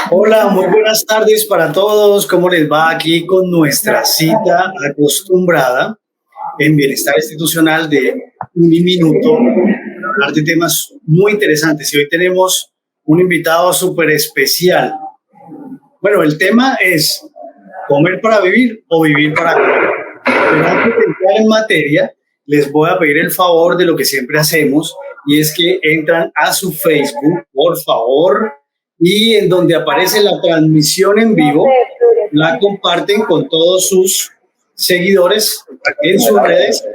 Hola, muy buenas tardes para todos. ¿Cómo les va aquí con nuestra cita acostumbrada en Bienestar Institucional de un minuto para hablar de temas muy interesantes? Y hoy tenemos un invitado súper especial. Bueno, el tema es comer para vivir o vivir para comer. Pero antes de entrar en materia, les voy a pedir el favor de lo que siempre hacemos, y es que entran a su Facebook, por favor, y en donde aparece la transmisión en vivo, la comparten con todos sus seguidores en sus redes,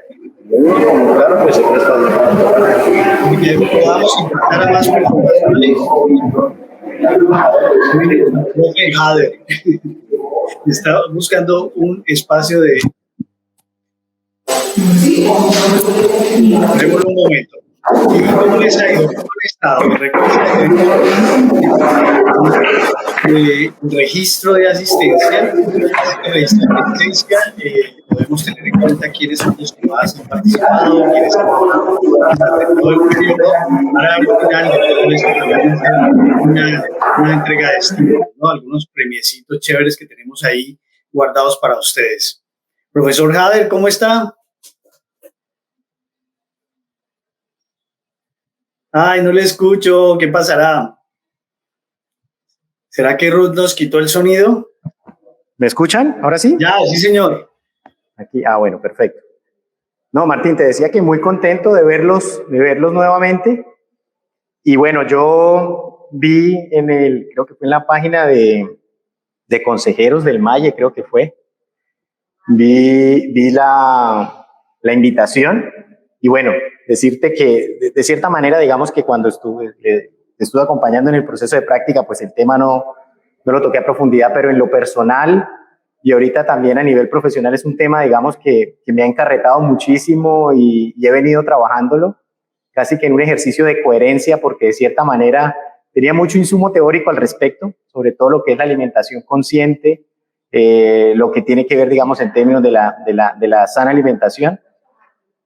y que podamos impactar a más personas. Profe Jader está buscando un espacio de... Démosle un momento. ¿Y cómo les ha ido? ¿Cómo han estado? Recuerden el registro de asistencia. Podemos tener en cuenta quiénes son los que más han participado, quiénes han durante todo el periodo, para al final de todo esto también hacer una entrega de estilo, ¿no? Algunos premiecitos chéveres que tenemos ahí guardados para ustedes. Profesor Jader, ¿cómo está? Ay, no le escucho. ¿Qué pasará? ¿Será que Ruth nos quitó el sonido? ¿Me escuchan? ¿Ahora sí? Ya, sí, señor. Aquí, bueno, perfecto. No, Martín, te decía que muy contento de verlos nuevamente. Y bueno, yo vi creo que fue en la página de consejeros del Malle, creo que fue. Vi la invitación. Y bueno, decirte que de cierta manera, digamos que cuando estuve acompañando en el proceso de práctica, pues el tema no lo toqué a profundidad, pero en lo personal y ahorita también a nivel profesional es un tema, digamos, que me ha encarretado muchísimo y he venido trabajándolo casi que en un ejercicio de coherencia, porque de cierta manera tenía mucho insumo teórico al respecto, sobre todo lo que es la alimentación consciente, lo que tiene que ver, digamos, en términos de la sana alimentación,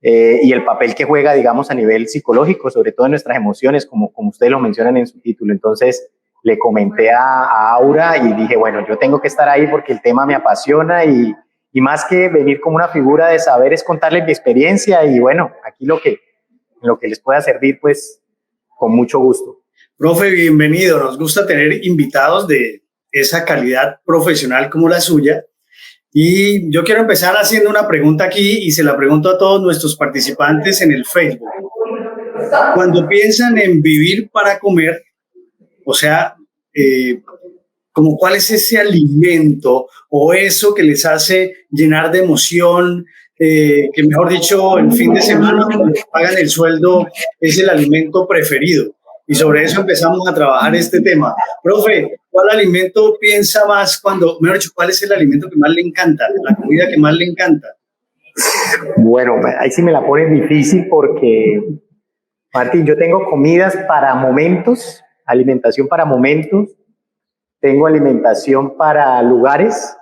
y el papel que juega, digamos, a nivel psicológico, sobre todo en nuestras emociones, como ustedes lo mencionan en su título. Entonces, le comenté a Aura y dije, bueno, yo tengo que estar ahí porque el tema me apasiona y más que venir como una figura de saber es contarles mi experiencia y bueno, aquí lo que les pueda servir, pues, con mucho gusto. Profe, bienvenido. Nos gusta tener invitados de esa calidad profesional como la suya. Y yo quiero empezar haciendo una pregunta aquí y se la pregunto a todos nuestros participantes en el Facebook. Cuando piensan en vivir para comer, o sea, como cuál es ese alimento o eso que les hace llenar de emoción, que mejor dicho, el fin de semana cuando pagan el sueldo es el alimento preferido. Y sobre eso empezamos a trabajar este tema. Profe, ¿cuál alimento piensa más mejor dicho, cuál es el alimento que más le encanta, la comida que más le encanta? Bueno, ahí sí me la pones difícil porque, Martín, yo tengo comidas para momentos, alimentación para momentos, tengo alimentación para lugares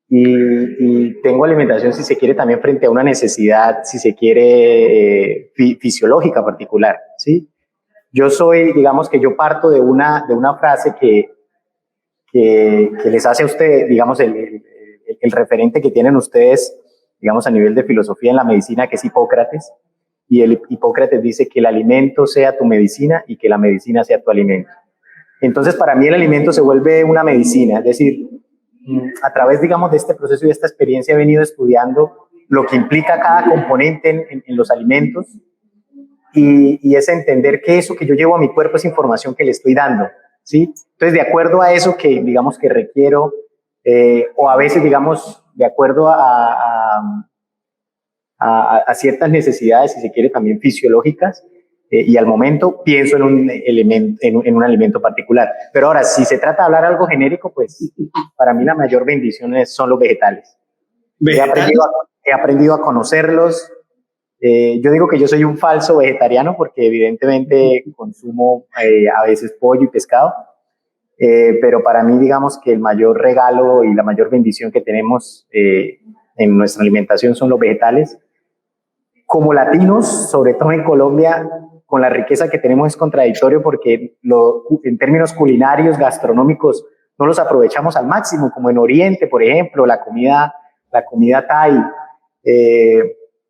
y tengo alimentación, si se quiere, también frente a una necesidad, si se quiere, fisiológica particular, ¿sí? Yo digamos que yo parto de una frase que les hace a usted, digamos, el referente que tienen ustedes, digamos, a nivel de filosofía en la medicina, que es Hipócrates, y Hipócrates dice que el alimento sea tu medicina y que la medicina sea tu alimento. Entonces, para mí el alimento se vuelve una medicina, es decir, a través, digamos, de este proceso y de esta experiencia he venido estudiando lo que implica cada componente en los alimentos y es entender que eso que yo llevo a mi cuerpo es información que le estoy dando, ¿sí? Entonces, de acuerdo a eso que, digamos, que requiero, o a veces, digamos, de acuerdo a ciertas necesidades, si se quiere, también fisiológicas, y al momento pienso en un alimento particular. Pero ahora, si se trata de hablar algo genérico, pues para mí la mayor bendición son los vegetales. He aprendido a conocerlos. Yo digo que yo soy un falso vegetariano porque evidentemente consumo a veces pollo y pescado, pero para mí digamos que el mayor regalo y la mayor bendición que tenemos en nuestra alimentación son los vegetales. Como latinos, sobre todo en Colombia, con la riqueza que tenemos es contradictorio porque en términos culinarios, gastronómicos, no los aprovechamos al máximo, como en Oriente, por ejemplo, la comida Thai.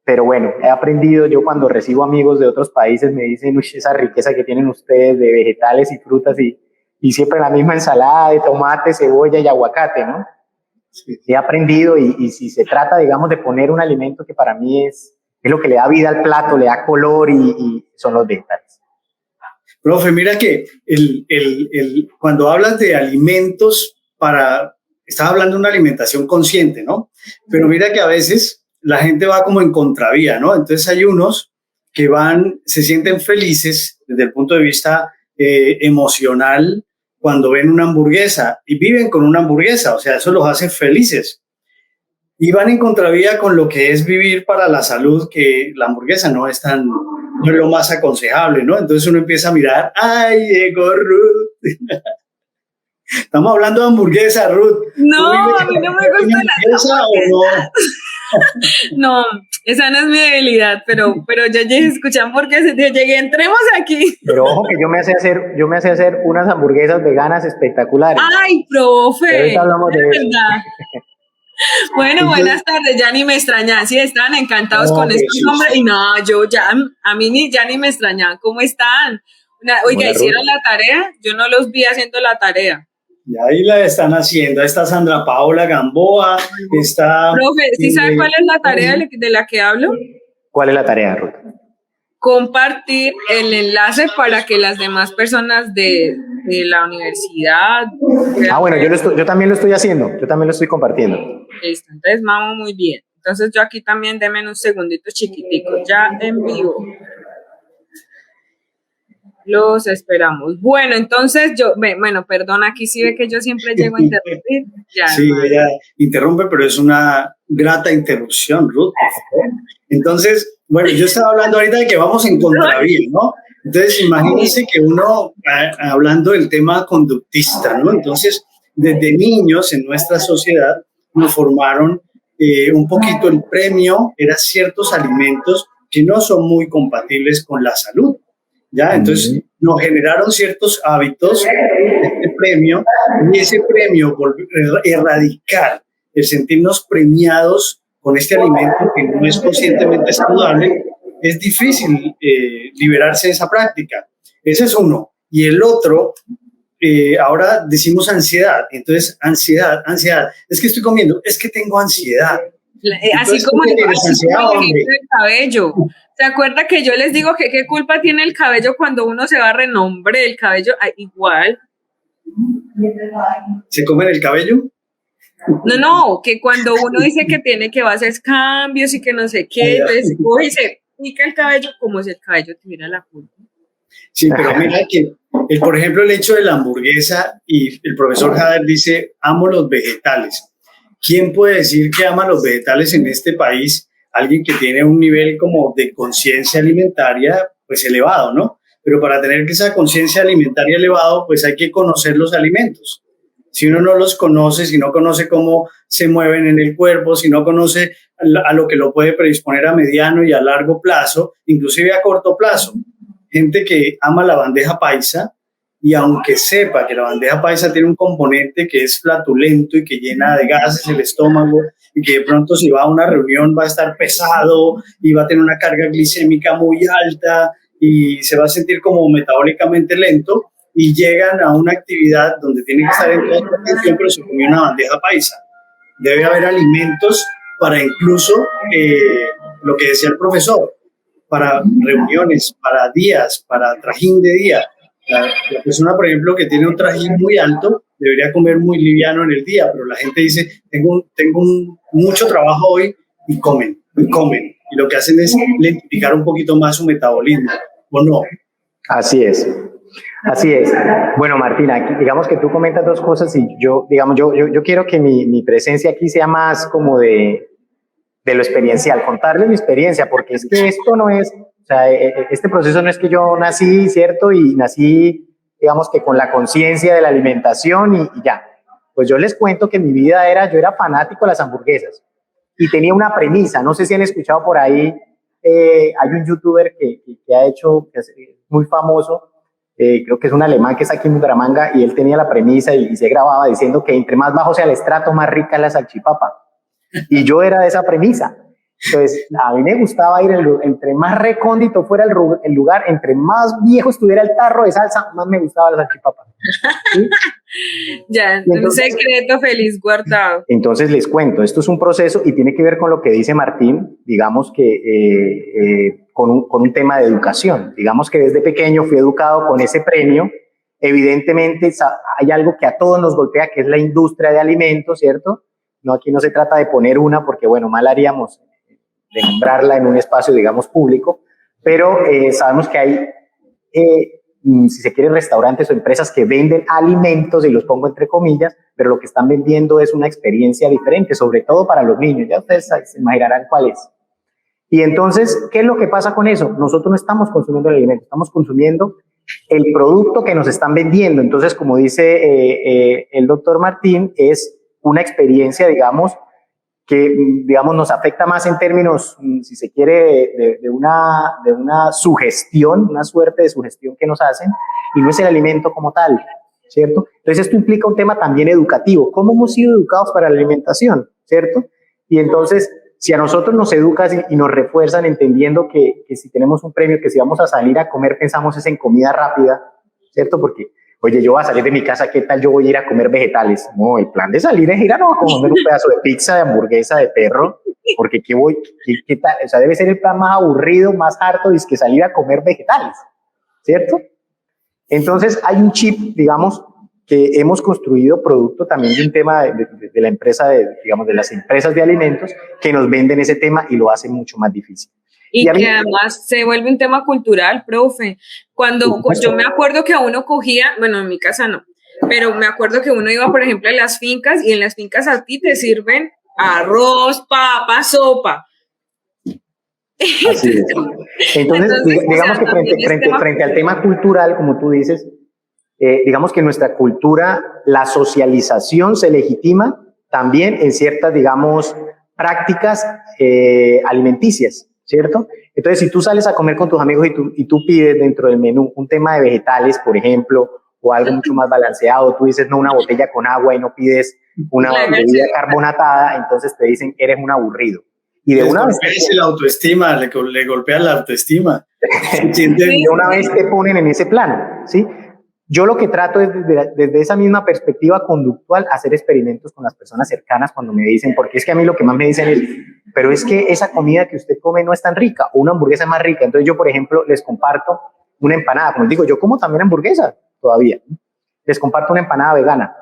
Pero bueno, he aprendido, yo cuando recibo amigos de otros países me dicen, uy, esa riqueza que tienen ustedes de vegetales y frutas y siempre la misma ensalada de tomate, cebolla y aguacate, ¿no? Sí. He aprendido y si se trata, digamos, de poner un alimento que para mí es lo que le da vida al plato, le da color y son los vegetales. Profe, mira que cuando hablas de alimentos estás hablando de una alimentación consciente, ¿no? Pero mira que a veces la gente va como en contravía, ¿no? Entonces hay unos que se sienten felices desde el punto de vista emocional cuando ven una hamburguesa y viven con una hamburguesa, o sea, eso los hace felices. Y van en contravía con lo que es vivir para la salud, que la hamburguesa no es lo más aconsejable, ¿no? Entonces uno empieza a mirar, ¡ay, llegó Ruth! Estamos hablando de hamburguesa, Ruth. No, a mí no me gusta la hamburguesa. ¿O no? No, esa no es mi debilidad, pero yo llegué, escuchan porque llegué, entremos aquí. Pero ojo que yo me hacía hacer unas hamburguesas veganas espectaculares. ¡Ay, profe! Ahorita hablamos de eso. Bueno, buenas tardes, ya ni me extrañan, sí, están encantados con estos nombres, y no, a mí ya ni me extrañan, ¿cómo están? Oiga, ¿hicieron la tarea? Yo no los vi haciendo la tarea. Y ahí la están haciendo, está Sandra Paola Gamboa, está... Profe, ¿sí sabe cuál es la tarea de la que hablo? ¿Cuál es la tarea, Ruth? Compartir el enlace para que las demás personas de la universidad... Bueno, yo también lo estoy haciendo, yo también lo estoy compartiendo. Listo, entonces vamos muy bien. Entonces yo aquí también deme un segundito chiquitico, ya en vivo. Los esperamos. Bueno, entonces perdón, aquí sí ve que yo siempre llego a interrumpir. Ya, sí, ella interrumpe, pero es una grata interrupción, Ruth. Entonces, bueno, yo estaba hablando ahorita de que vamos en contravía, ¿no? Entonces, imagínense que uno, hablando del tema conductista, ¿no? Entonces, desde niños en nuestra sociedad nos formaron un poquito el premio, eran ciertos alimentos que no son muy compatibles con la salud. ¿Ya? Entonces nos generaron ciertos hábitos, este premio, y ese premio erradicar el sentirnos premiados con este alimento que no es conscientemente saludable, es difícil liberarse de esa práctica. Ese es uno. Y el otro, ahora decimos ansiedad. Entonces, ansiedad, es que estoy comiendo, es que tengo ansiedad. Así como el ejemplo del cabello. ¿Se acuerda que yo les digo que qué culpa tiene el cabello cuando uno se va a renombre el cabello? Igual. ¿Se comen el cabello? No, que cuando uno dice que va a hacer cambios y que no sé qué, entonces se pica el cabello como si el cabello tuviera la culpa. Sí, pero mira que, por ejemplo, el hecho de la hamburguesa, y el profesor Jader dice, amo los vegetales. ¿Quién puede decir que ama los vegetales en este país? Alguien que tiene un nivel como de conciencia alimentaria, pues elevado, ¿no? Pero para tener esa conciencia alimentaria elevado, pues hay que conocer los alimentos. Si uno no los conoce, si no conoce cómo se mueven en el cuerpo, si no conoce a lo que lo puede predisponer a mediano y a largo plazo, inclusive a corto plazo. Gente que ama la bandeja paisa, y aunque sepa que la bandeja paisa tiene un componente que es flatulento y que llena de gases el estómago y que de pronto si va a una reunión va a estar pesado y va a tener una carga glicémica muy alta y se va a sentir como metabólicamente lento, y llegan a una actividad donde tienen que estar en toda su atención, pero se comió una bandeja paisa. Debe haber alimentos para incluso lo que decía el profesor, para reuniones, para días, para trajín de día. La persona, por ejemplo, que tiene un trajín muy alto, debería comer muy liviano en el día, pero la gente dice, tengo mucho trabajo hoy, y comen. Y lo que hacen es lentificar un poquito más su metabolismo, ¿o no? Así es. Bueno, Martina, digamos que tú comentas dos cosas y yo quiero que mi presencia aquí sea más como de lo experiencial, contarles mi experiencia, porque es que esto no es... O sea, este proceso no es que yo nací, ¿cierto? Y nací, digamos que con la conciencia de la alimentación y ya. Pues yo les cuento que mi vida yo era fanático de las hamburguesas. y tenía una premisa. No sé si han escuchado por ahí, hay un youtuber que ha hecho, que es muy famoso, creo que es un alemán que está aquí en Bucaramanga, y él tenía la premisa y se grababa diciendo que entre más bajo sea el estrato, más rica es la salchipapa. Y yo era de esa premisa. Entonces, a mí me gustaba ir, entre más recóndito fuera el lugar, entre más viejo estuviera el tarro de salsa, más me gustaba la salchipapa. ¿Sí? Ya, entonces, un secreto feliz guardado. Entonces les cuento, esto es un proceso y tiene que ver con lo que dice Martín, digamos que con un tema de educación. Digamos que desde pequeño fui educado con ese premio. Evidentemente hay algo que a todos nos golpea, que es la industria de alimentos, ¿cierto? No, aquí no se trata de poner una, porque bueno, mal haríamos de nombrarla en un espacio, digamos, público, pero sabemos que hay, si se quiere, restaurantes o empresas que venden alimentos, y los pongo entre comillas, pero lo que están vendiendo es una experiencia diferente, sobre todo para los niños. Ya ustedes se imaginarán cuál es. Y entonces, ¿qué es lo que pasa con eso? Nosotros no estamos consumiendo el alimento, estamos consumiendo el producto que nos están vendiendo. Entonces, como dice el doctor Martín, es una experiencia, digamos, que digamos nos afecta más en términos, si se quiere, de una sugestión, una suerte de sugestión que nos hacen, y no es el alimento como tal, ¿cierto? Entonces esto implica un tema también educativo. ¿Cómo hemos sido educados para la alimentación, cierto? Y entonces, si a nosotros nos educan y nos refuerzan entendiendo que si tenemos un premio, que si vamos a salir a comer, pensamos es en comida rápida, ¿cierto? Porque oye, yo voy a salir de mi casa, ¿qué tal yo voy a ir a comer vegetales? No, el plan de salir es ir a comer un pedazo de pizza, de hamburguesa, de perro, porque ¿qué tal? O sea, debe ser el plan más aburrido, más harto, es que salir a comer vegetales, ¿cierto? Entonces hay un chip, digamos, que hemos construido producto también de un tema de la empresa, digamos, de las empresas de alimentos, que nos venden ese tema y lo hacen mucho más difícil. Y que además se vuelve un tema cultural, profe. Cuando yo me acuerdo que uno cogía, bueno, en mi casa no, pero me acuerdo que uno iba, por ejemplo, a las fincas, y en las fincas a ti te sirven arroz, papa, sopa. Así es. Entonces digamos que frente al tema cultural, como tú dices, digamos que en nuestra cultura la socialización se legitima también en ciertas, digamos, prácticas alimenticias, ¿cierto? Entonces, si tú sales a comer con tus amigos y tú pides dentro del menú un tema de vegetales, por ejemplo, o algo mucho más balanceado, tú dices no una botella con agua y no pides una bebida carbonatada, entonces te dicen eres un aburrido. Y de una vez la autoestima, le golpea la autoestima. De una vez te ponen en ese plano, ¿sí? Yo lo que trato es desde esa misma perspectiva conductual hacer experimentos con las personas cercanas cuando me dicen, porque es que a mí lo que más me dicen es, pero es que esa comida que usted come no es tan rica, o una hamburguesa es más rica. Entonces yo, por ejemplo, les comparto una empanada. Como les digo, yo como también hamburguesa todavía. Les comparto una empanada vegana,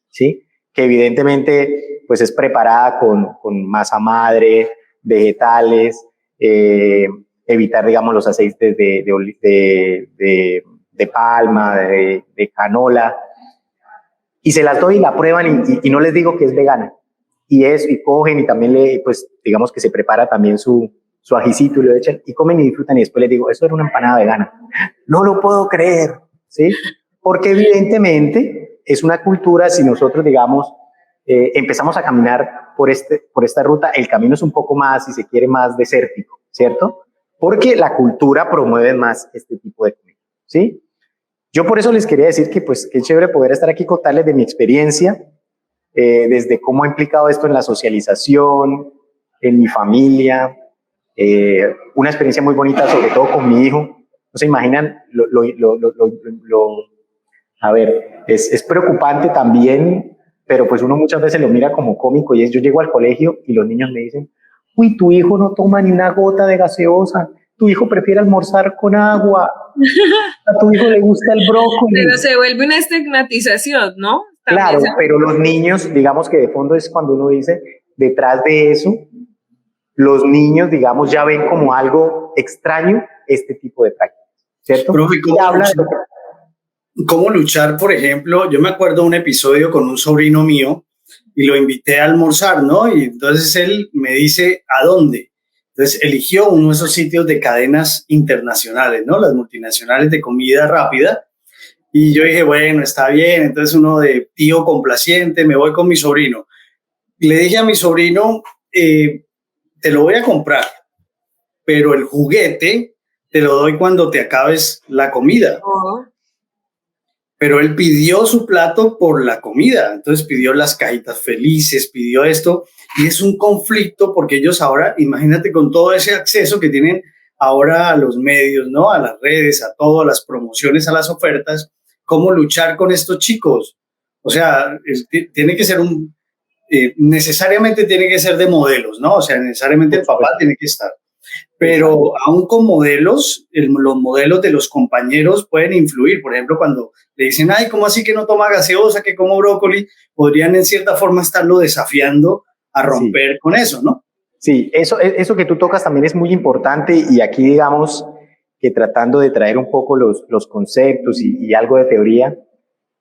¿sí? Que evidentemente pues es preparada con masa madre, vegetales, evitar, digamos, los aceites de palma, de canola, y se las doy y la prueban y no les digo que es vegana. Y cogen y también pues digamos que se prepara también su ajicito y lo echan y comen y disfrutan, y después les digo, eso era una empanada vegana. No lo puedo creer, ¿sí? Porque evidentemente es una cultura, si nosotros, digamos, empezamos a caminar por esta ruta, el camino es un poco más, si se quiere, más desértico, ¿cierto? Porque la cultura promueve más este tipo de comida, ¿sí? Yo por eso les quería decir que pues qué chévere poder estar aquí y contarles de mi experiencia, desde cómo ha implicado esto en la socialización, en mi familia, una experiencia muy bonita, sobre todo con mi hijo. No se imaginan a ver, es preocupante también, pero pues uno muchas veces lo mira como cómico, y yo llego al colegio y los niños me dicen, uy, tu hijo no toma ni una gota de gaseosa, tu hijo prefiere almorzar con agua, a tu hijo le gusta el brócoli. Pero se vuelve una estigmatización, ¿no? Claro, pero los niños, digamos que de fondo es cuando uno dice, detrás de eso, los niños, digamos, ya ven como algo extraño este tipo de prácticas, ¿cierto? Profe, ¿cómo luchar, por ejemplo? Yo me acuerdo de un episodio con un sobrino mío y lo invité a almorzar, ¿no? Y entonces él me dice, ¿a dónde? Entonces eligió uno de esos sitios de cadenas internacionales, ¿no? Las multinacionales de comida rápida. Y yo dije, bueno, está bien. Entonces uno de tío complaciente, me voy con mi sobrino. Le dije a mi sobrino, te lo voy a comprar, pero el juguete te lo doy cuando te acabes la comida. Oh. Pero él pidió su plato por la comida, entonces pidió las cajitas felices, pidió esto, y es un conflicto porque ellos ahora, imagínate con todo ese acceso que tienen ahora a los medios, ¿no? A las redes, a todo, a las promociones, a las ofertas, ¿cómo luchar con estos chicos? O sea, tiene que ser necesariamente tiene que ser de modelos, ¿no? O sea, necesariamente el papá tiene que estar. Pero aún con modelos, los modelos de los compañeros pueden influir. Por ejemplo, cuando le dicen, ay, ¿cómo así que no toma gaseosa, que como brócoli? Podrían en cierta forma estarlo desafiando a romper con eso, ¿no? Sí, eso que tú tocas también es muy importante y aquí digamos que tratando de traer un poco los conceptos y algo de teoría,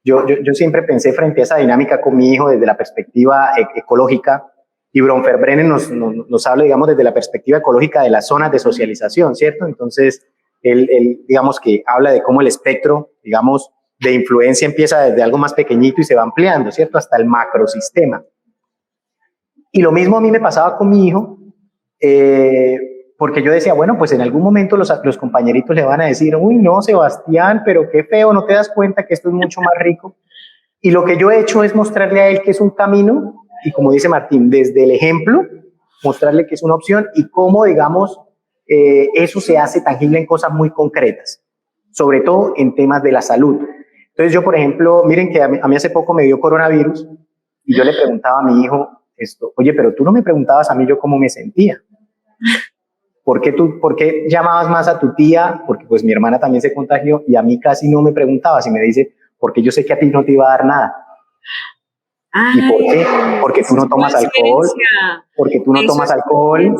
yo siempre pensé frente a esa dinámica con mi hijo desde la perspectiva ecológica. Y Bronfenbrenner nos habla, digamos, desde la perspectiva ecológica de las zonas de socialización, ¿cierto? Entonces, él digamos que habla de cómo el espectro, digamos, de influencia empieza desde algo más pequeñito y se va ampliando, ¿cierto? Hasta el macrosistema. Y lo mismo a mí me pasaba con mi hijo, porque yo decía, bueno, pues en algún momento los compañeritos le van a decir, uy, no, Sebastián, pero qué feo, ¿no te das cuenta que esto es mucho más rico? Y lo que yo he hecho es mostrarle a él que es un camino, y como dice Martín, desde el ejemplo, mostrarle que es una opción y cómo, digamos, eso se hace tangible en cosas muy concretas, sobre todo en temas de la salud. Entonces yo, por ejemplo, miren que a mí hace poco me dio coronavirus y yo le preguntaba a mi hijo esto, oye, pero tú no me preguntabas a mí yo cómo me sentía. ¿Por qué llamabas más a tu tía? Porque pues mi hermana también se contagió y a mí casi no me preguntabas y me dice, porque yo sé que a ti no te iba a dar nada. Ay, ¿y por qué? Porque tú no tomas alcohol, porque tú no tomas alcohol,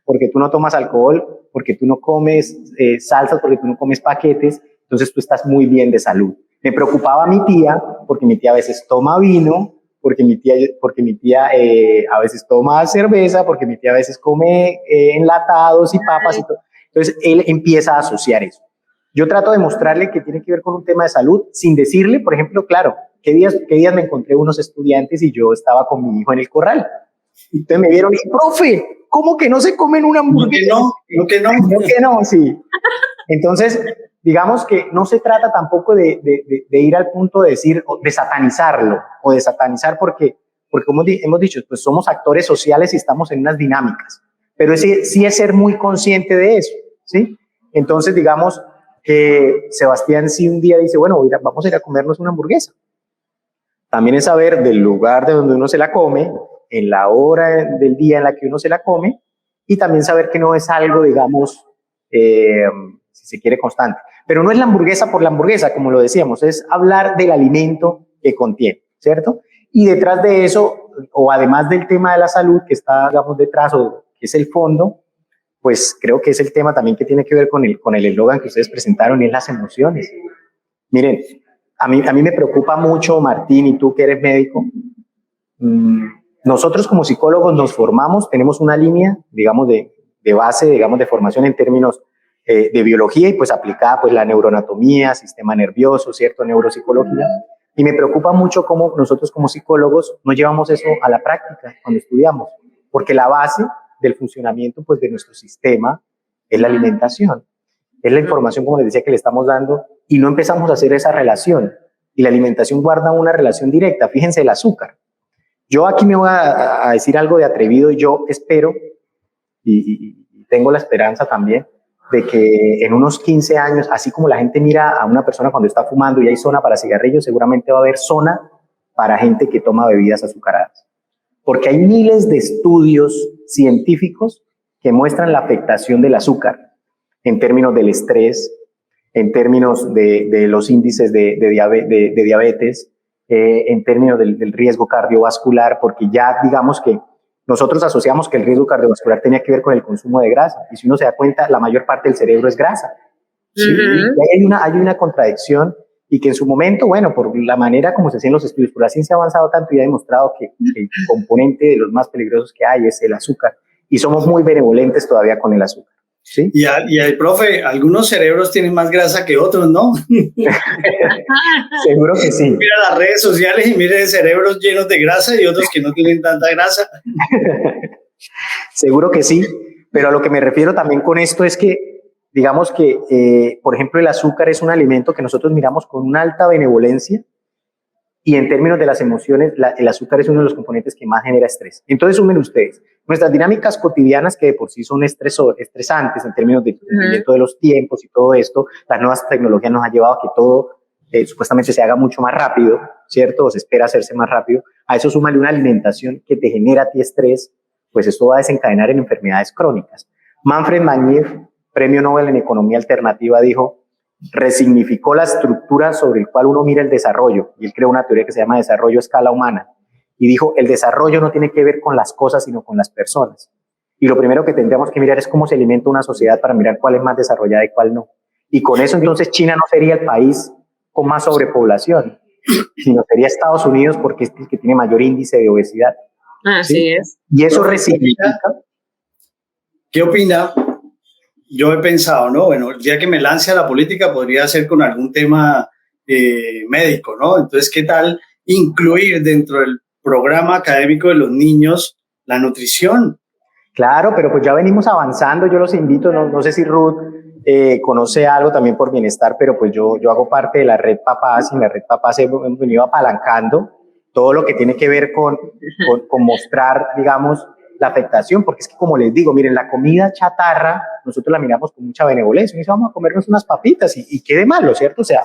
porque tú no tomas alcohol, porque tú no comes salsas, porque tú no comes paquetes, entonces tú estás muy bien de salud. Me preocupaba mi tía, porque mi tía a veces toma vino, porque mi tía a veces toma cerveza, porque mi tía a veces come enlatados y papas y todo. Entonces él empieza a asociar eso. Yo trato de mostrarle que tiene que ver con un tema de salud, sin decirle, por ejemplo, claro, ¿qué días me encontré unos estudiantes y yo estaba con mi hijo en el corral? Y entonces me vieron y, profe, ¿cómo que no se comen una hamburguesa? No que no, sí. Entonces, digamos que no se trata tampoco de ir al punto de decir, de satanizarlo, o de satanizar porque como hemos dicho, pues somos actores sociales y estamos en unas dinámicas, pero sí es ser muy consciente de eso, ¿sí? Entonces, digamos que Sebastián sí un día dice, bueno, vamos a ir a comernos una hamburguesa. También es saber del lugar de donde uno se la come, en la hora del día en la que uno se la come, y también saber que no es algo, digamos, si se quiere, constante. Pero no es la hamburguesa por la hamburguesa, como lo decíamos, es hablar del alimento que contiene, ¿cierto? Y detrás de eso, o además del tema de la salud que está, digamos, detrás, o que es el fondo, pues creo que es el tema también que tiene que ver con el eslogan que ustedes presentaron, y es las emociones. Miren, a mí me preocupa mucho, Martín, y tú que eres médico, nosotros como psicólogos nos formamos, tenemos una línea, digamos, de base, digamos, de formación en términos de biología y pues aplicada pues la neuroanatomía, sistema nervioso, ¿cierto? Neuropsicología. Y me preocupa mucho cómo nosotros como psicólogos no llevamos eso a la práctica cuando estudiamos, porque la base del funcionamiento pues de nuestro sistema es la alimentación, es la información, como les decía, que le estamos dando, y no empezamos a hacer esa relación, y la alimentación guarda una relación directa. Fíjense el azúcar. Yo aquí me voy a decir algo de atrevido, y yo espero y tengo la esperanza también de que en unos 15 años, así como la gente mira a una persona cuando está fumando y hay zona para cigarrillos, seguramente va a haber zona para gente que toma bebidas azucaradas. Porque hay miles de estudios científicos que muestran la afectación del azúcar en términos del estrés, en términos de los índices de diabetes, en términos del riesgo cardiovascular, porque ya digamos que nosotros asociamos que el riesgo cardiovascular tenía que ver con el consumo de grasa, y si uno se da cuenta, la mayor parte del cerebro es grasa. ¿Sí? Y hay una contradicción, y que en su momento, bueno, por la manera como se hacen los estudios, por la ciencia ha avanzado tanto y ha demostrado que el componente de los más peligrosos que hay es el azúcar, y somos muy benevolentes todavía con el azúcar. ¿Sí? Y profe, algunos cerebros tienen más grasa que otros, ¿no? Seguro que sí. Mira las redes sociales y mire cerebros llenos de grasa y otros que no tienen tanta grasa. Seguro que sí, pero a lo que me refiero también con esto es que, digamos que, por ejemplo, el azúcar es un alimento que nosotros miramos con una alta benevolencia y en términos de las emociones, el azúcar es uno de los componentes que más genera estrés. Entonces, sumen ustedes, nuestras dinámicas cotidianas que de por sí son estresantes en términos de cumplimiento de los tiempos y todo esto, las nuevas tecnologías nos han llevado a que todo supuestamente se haga mucho más rápido, ¿cierto? O se espera hacerse más rápido. A eso súmale una alimentación que te genera a ti estrés, pues esto va a desencadenar en enfermedades crónicas. Manfred Magnier, premio Nobel en Economía Alternativa, dijo, resignificó la estructura sobre el cual uno mira el desarrollo, y él creó una teoría que se llama desarrollo a escala humana, y dijo, el desarrollo no tiene que ver con las cosas, sino con las personas. Y lo primero que tendríamos que mirar es cómo se alimenta una sociedad para mirar cuál es más desarrollada y cuál no. Y con eso entonces China no sería el país con más sobrepoblación, sino sería Estados Unidos porque es el que tiene mayor índice de obesidad. Así ¿sí? Es. Y eso resignifica. ¿Qué opina? Yo he pensado, ¿no? Bueno, ya que me lance a la política, podría ser con algún tema médico, ¿no? Entonces, ¿qué tal incluir dentro del programa académico de los niños la nutrición? Claro, pero pues ya venimos avanzando, yo los invito, no sé si Ruth conoce algo también por bienestar, pero pues yo hago parte de la Red Papás y en la Red Papás hemos venido apalancando todo lo que tiene que ver con mostrar, digamos, la afectación, porque es que como les digo, miren, la comida chatarra, nosotros la miramos con mucha benevolencia, y dice, vamos a comernos unas papitas y qué de malo, ¿cierto? O sea,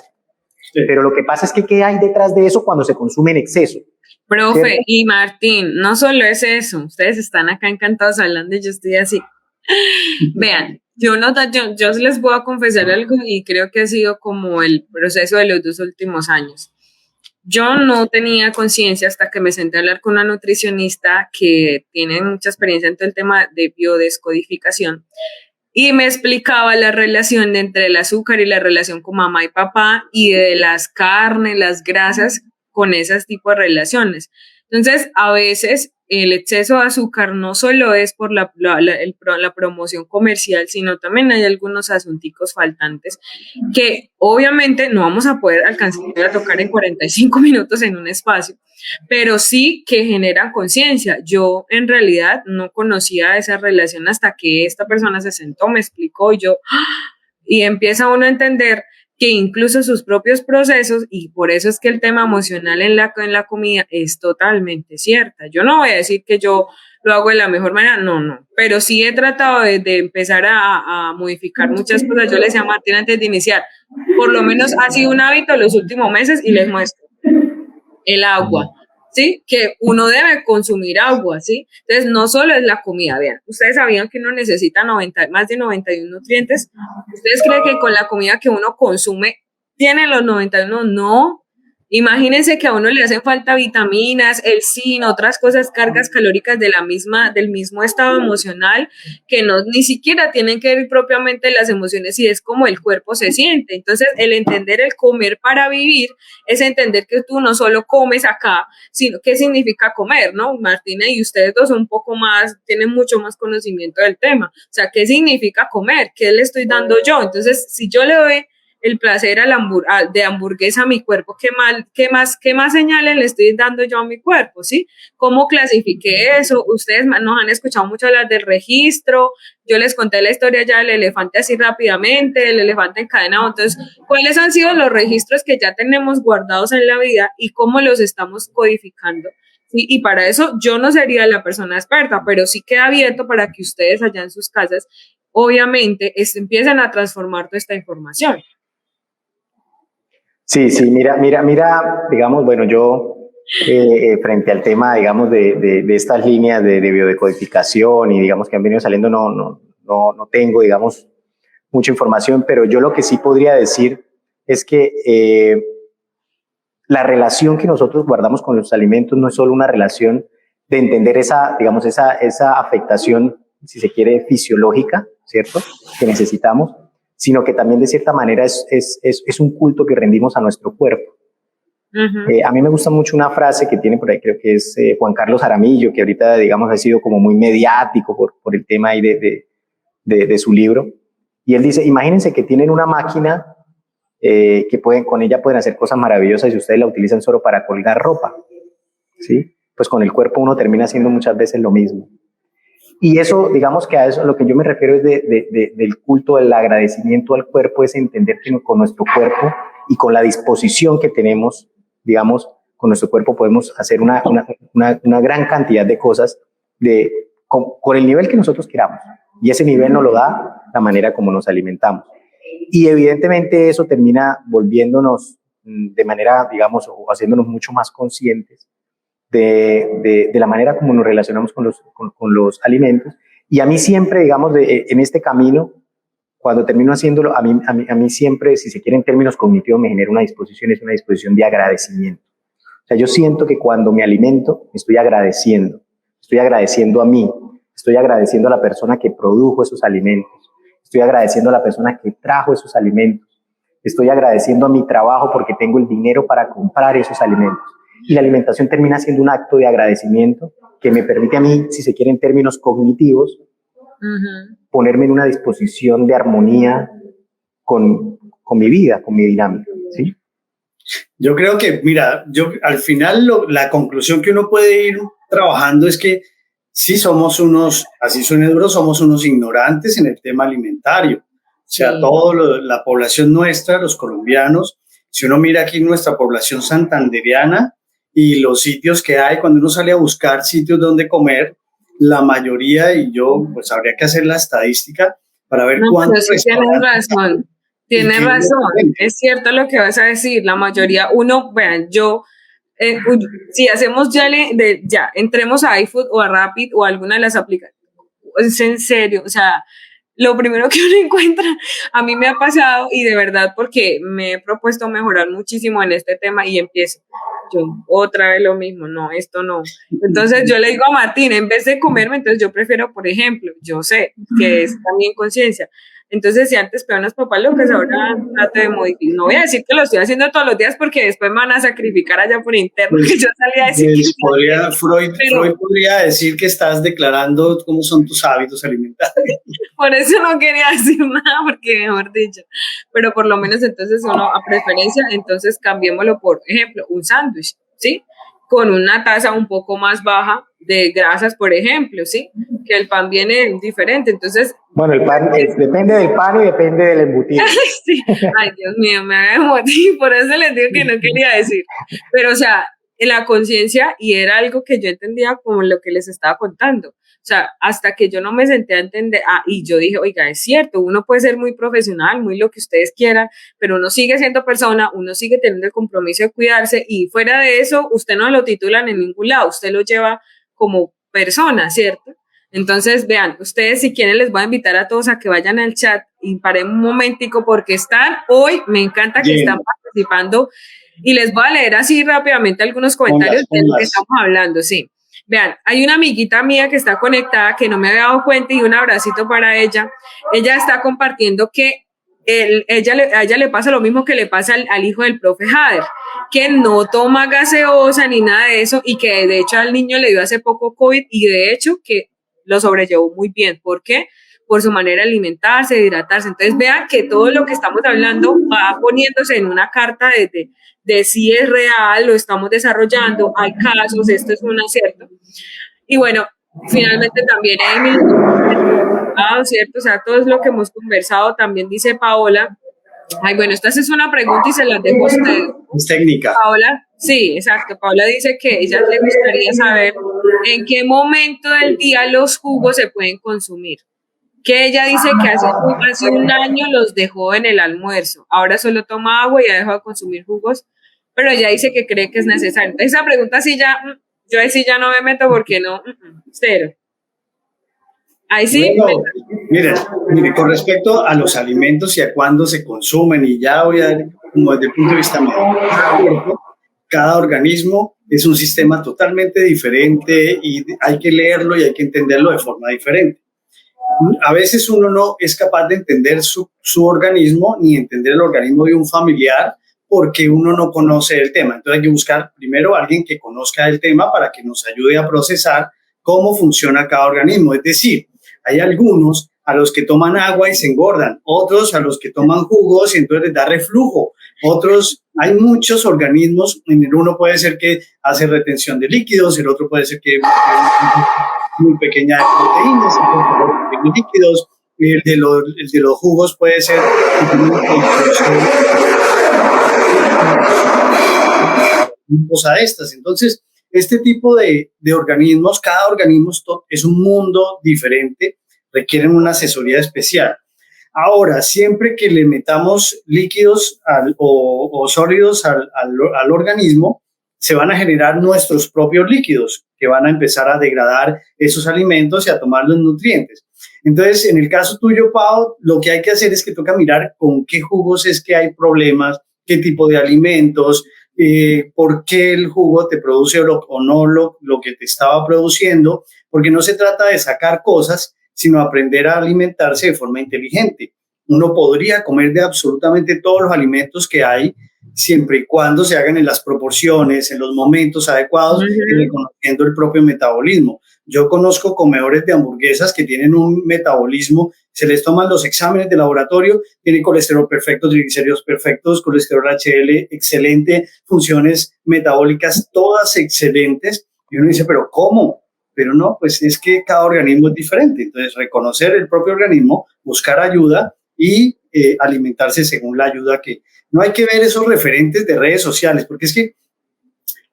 sí. Pero lo que pasa es que ¿qué hay detrás de eso cuando se consume en exceso? Profe, ¿cierto? Y Martín, no solo es eso, ustedes están acá encantados hablando y yo estoy así. Vean, yo les voy a confesar algo y creo que ha sido como el proceso de los 2 últimos años. Yo no tenía conciencia hasta que me senté a hablar con una nutricionista que tiene mucha experiencia en todo el tema de biodescodificación y me explicaba la relación entre el azúcar y la relación con mamá y papá y de las carnes, las grasas con esos tipos de relaciones. Entonces, a veces el exceso de azúcar no solo es por la promoción comercial, sino también hay algunos asunticos faltantes que obviamente no vamos a poder alcanzar a tocar en 45 minutos en un espacio, pero sí que generan conciencia. Yo en realidad no conocía esa relación hasta que esta persona se sentó, me explicó y empieza uno a entender que incluso sus propios procesos, y por eso es que el tema emocional en la comida es totalmente cierta. Yo no voy a decir que yo lo hago de la mejor manera, no, pero sí he tratado de empezar a modificar muchas cosas. Yo le decía a Martín antes de iniciar, por lo menos ha sido un hábito los últimos meses y les muestro el agua. ¿Sí? Que uno debe consumir agua, ¿sí? Entonces, no solo es la comida, vean, ustedes sabían que uno necesita más de 91 nutrientes. ¿Ustedes creen que con la comida que uno consume tienen los 91? No. Imagínense que a uno le hacen falta vitaminas, el zinc, otras cosas, cargas calóricas del mismo estado emocional que ni siquiera tienen que ver propiamente las emociones y es como el cuerpo se siente. Entonces, el entender el comer para vivir es entender que tú no solo comes acá, sino qué significa comer, ¿no? Martina y ustedes dos un poco más, tienen mucho más conocimiento del tema. O sea, ¿qué significa comer? ¿Qué le estoy dando yo? Entonces, si yo le doy el placer de hamburguesa a mi cuerpo, ¿qué más señales le estoy dando yo a mi cuerpo? ¿Sí? ¿Cómo clasifiqué eso? Ustedes nos han escuchado mucho hablar del registro, yo les conté la historia ya del elefante así rápidamente, el elefante encadenado. Entonces, ¿cuáles han sido los registros que ya tenemos guardados en la vida y cómo los estamos codificando? ¿Sí? Y para eso yo no sería la persona experta, pero sí queda abierto para que ustedes allá en sus casas, obviamente, empiecen a transformar toda esta información. Sí, mira, digamos, bueno, yo frente al tema, digamos, de estas líneas de biodecodificación y digamos que han venido saliendo, no tengo, digamos, mucha información, pero yo lo que sí podría decir es que la relación que nosotros guardamos con los alimentos no es solo una relación de entender esa afectación, si se quiere, fisiológica, ¿cierto?, que necesitamos, sino que también de cierta manera es un culto que rendimos a nuestro cuerpo. A mí me gusta mucho una frase que tiene por ahí, creo que es Juan Carlos Jaramillo, que ahorita, digamos, ha sido como muy mediático por el tema ahí de su libro, y él dice, imagínense que tienen una máquina que con ella pueden hacer cosas maravillosas y ustedes la utilizan solo para colgar ropa, ¿sí? Pues con el cuerpo uno termina haciendo muchas veces lo mismo. Y eso, digamos que a eso a lo que yo me refiero es del culto del agradecimiento al cuerpo, es entender que con nuestro cuerpo y con la disposición que tenemos, digamos, con nuestro cuerpo podemos hacer una gran cantidad de cosas con el nivel que nosotros queramos. Y ese nivel nos lo da la manera como nos alimentamos. Y evidentemente eso termina volviéndonos de manera, digamos, o haciéndonos mucho más conscientes de la manera como nos relacionamos con los alimentos. Y a mí siempre, digamos, en este camino, cuando termino haciéndolo, a mí siempre, si se quiere en términos cognitivos, me genera es una disposición de agradecimiento. O sea, yo siento que cuando me alimento, me estoy agradeciendo a mí, estoy agradeciendo a la persona que produjo esos alimentos, estoy agradeciendo a la persona que trajo esos alimentos, estoy agradeciendo a mi trabajo porque tengo el dinero para comprar esos alimentos. Y la alimentación termina siendo un acto de agradecimiento que me permite a mí, si se quiere en términos cognitivos, ponerme en una disposición de armonía con mi vida, con mi dinámica, ¿sí? Yo creo que, mira, al final la conclusión que uno puede ir trabajando es que sí somos así suene duro, somos unos ignorantes en el tema alimentario. O sea, sí. La población nuestra, los colombianos, si uno mira aquí nuestra población santanderiana y los sitios que hay, cuando uno sale a buscar sitios donde comer, la mayoría, y yo pues habría que hacer la estadística para ver cuántos restaurantes. Tienes razón, es cierto lo que vas a decir, la mayoría, vean, si hacemos ya entremos a iFood o a Rapid o a alguna de las aplicaciones, es en serio, o sea, lo primero que uno encuentra, a mí me ha pasado y de verdad porque me he propuesto mejorar muchísimo en este tema y empiezo, yo otra vez lo mismo, no, esto no. Entonces yo le digo a Martín, en vez de comerme, entonces yo prefiero, por ejemplo, yo sé que es también conciencia. Entonces, si antes pegaban las papas locas, ahora trato de modificar. No voy a decir que lo estoy haciendo todos los días porque después me van a sacrificar allá por interno, que yo salí a decir Freud podría decir que estás declarando cómo son tus hábitos alimentarios. Por eso no quería decir nada, porque mejor dicho. Pero por lo menos entonces uno, a preferencia, entonces cambiémoslo por ejemplo, un sándwich, ¿sí? Con una tasa un poco más baja de grasas, por ejemplo, ¿sí? Que el pan viene diferente, entonces... Bueno, el pan depende del pan y depende del embutido. Sí. Ay, Dios mío, me haga emotivo, por eso les digo que no quería decir. Pero, o sea, la conciencia, y era algo que yo entendía como lo que les estaba contando. O sea, hasta que yo no me senté a entender, y yo dije, oiga, es cierto, uno puede ser muy profesional, muy lo que ustedes quieran, pero uno sigue siendo persona, uno sigue teniendo el compromiso de cuidarse, y fuera de eso, usted no lo titulan en ningún lado, usted lo lleva como persona, ¿cierto? Entonces, vean, ustedes si quieren les voy a invitar a todos a que vayan al chat y paren un momentico porque están hoy, me encanta que están participando y les voy a leer así rápidamente algunos comentarios de lo que estamos hablando, sí. Vean, hay una amiguita mía que está conectada que no me había dado cuenta y un abracito para ella. Ella está compartiendo que a ella le pasa lo mismo que le pasa al hijo del profe Jader, que no toma gaseosa ni nada de eso y que de hecho al niño le dio hace poco COVID y de hecho que lo sobrellevó muy bien. ¿Por qué? Por su manera de alimentarse, de hidratarse. Entonces vean que todo lo que estamos hablando va poniéndose en una carta de si es real, lo estamos desarrollando, hay casos, esto es un acierto. Y bueno, finalmente también Emily, ¿cierto? O sea, todo es lo que hemos conversado, también dice Paola. Ay, bueno, esta es una pregunta y se las dejo a ustedes. Es técnica. Paola, sí, exacto. Paola dice que ella le gustaría saber en qué momento del día los jugos se pueden consumir. Que ella dice que hace un año los dejó en el almuerzo. Ahora solo toma agua y ha dejado de consumir jugos, pero ella dice que cree que es necesario. Entonces, esa pregunta sí ya, yo ahí sí ya no me meto porque no, cero. Ahí sí. Bueno, mire, con respecto a los alimentos y a cuándo se consumen, y ya voy a ver como desde el punto de vista médico, cada organismo es un sistema totalmente diferente y hay que leerlo y hay que entenderlo de forma diferente. A veces uno no es capaz de entender su organismo ni entender el organismo de un familiar porque uno no conoce el tema. Entonces hay que buscar primero a alguien que conozca el tema para que nos ayude a procesar cómo funciona cada organismo. Es decir, hay algunos a los que toman agua y se engordan, otros a los que toman jugos y entonces les da reflujo, otros, hay muchos organismos, uno puede ser que hace retención de líquidos, el otro puede ser que muy pequeña de proteínas, de líquidos. El de los jugos puede ser cosa de estas. Entonces, este tipo de organismos, cada organismo es un mundo diferente, requieren una asesoría especial. Ahora, siempre que le metamos líquidos o sólidos al organismo, se van a generar nuestros propios líquidos que van a empezar a degradar esos alimentos y a tomar los nutrientes. Entonces, en el caso tuyo, Pau, lo que hay que hacer es que toca mirar con qué jugos es que hay problemas, qué tipo de alimentos, por qué el jugo te produce o no lo que te estaba produciendo, porque no se trata de sacar cosas, sino aprender a alimentarse de forma inteligente. Uno podría comer de absolutamente todos los alimentos que hay, siempre y cuando se hagan en las proporciones, en los momentos adecuados, y reconociendo el propio metabolismo. Yo conozco comedores de hamburguesas que tienen un metabolismo, se les toman los exámenes de laboratorio, tienen colesterol perfecto, triglicéridos perfectos, colesterol HDL excelente, funciones metabólicas todas excelentes, y uno dice, ¿pero cómo? Pero no, pues es que cada organismo es diferente. Entonces, reconocer el propio organismo, buscar ayuda y alimentarse según la ayuda que... No hay que ver esos referentes de redes sociales, porque es que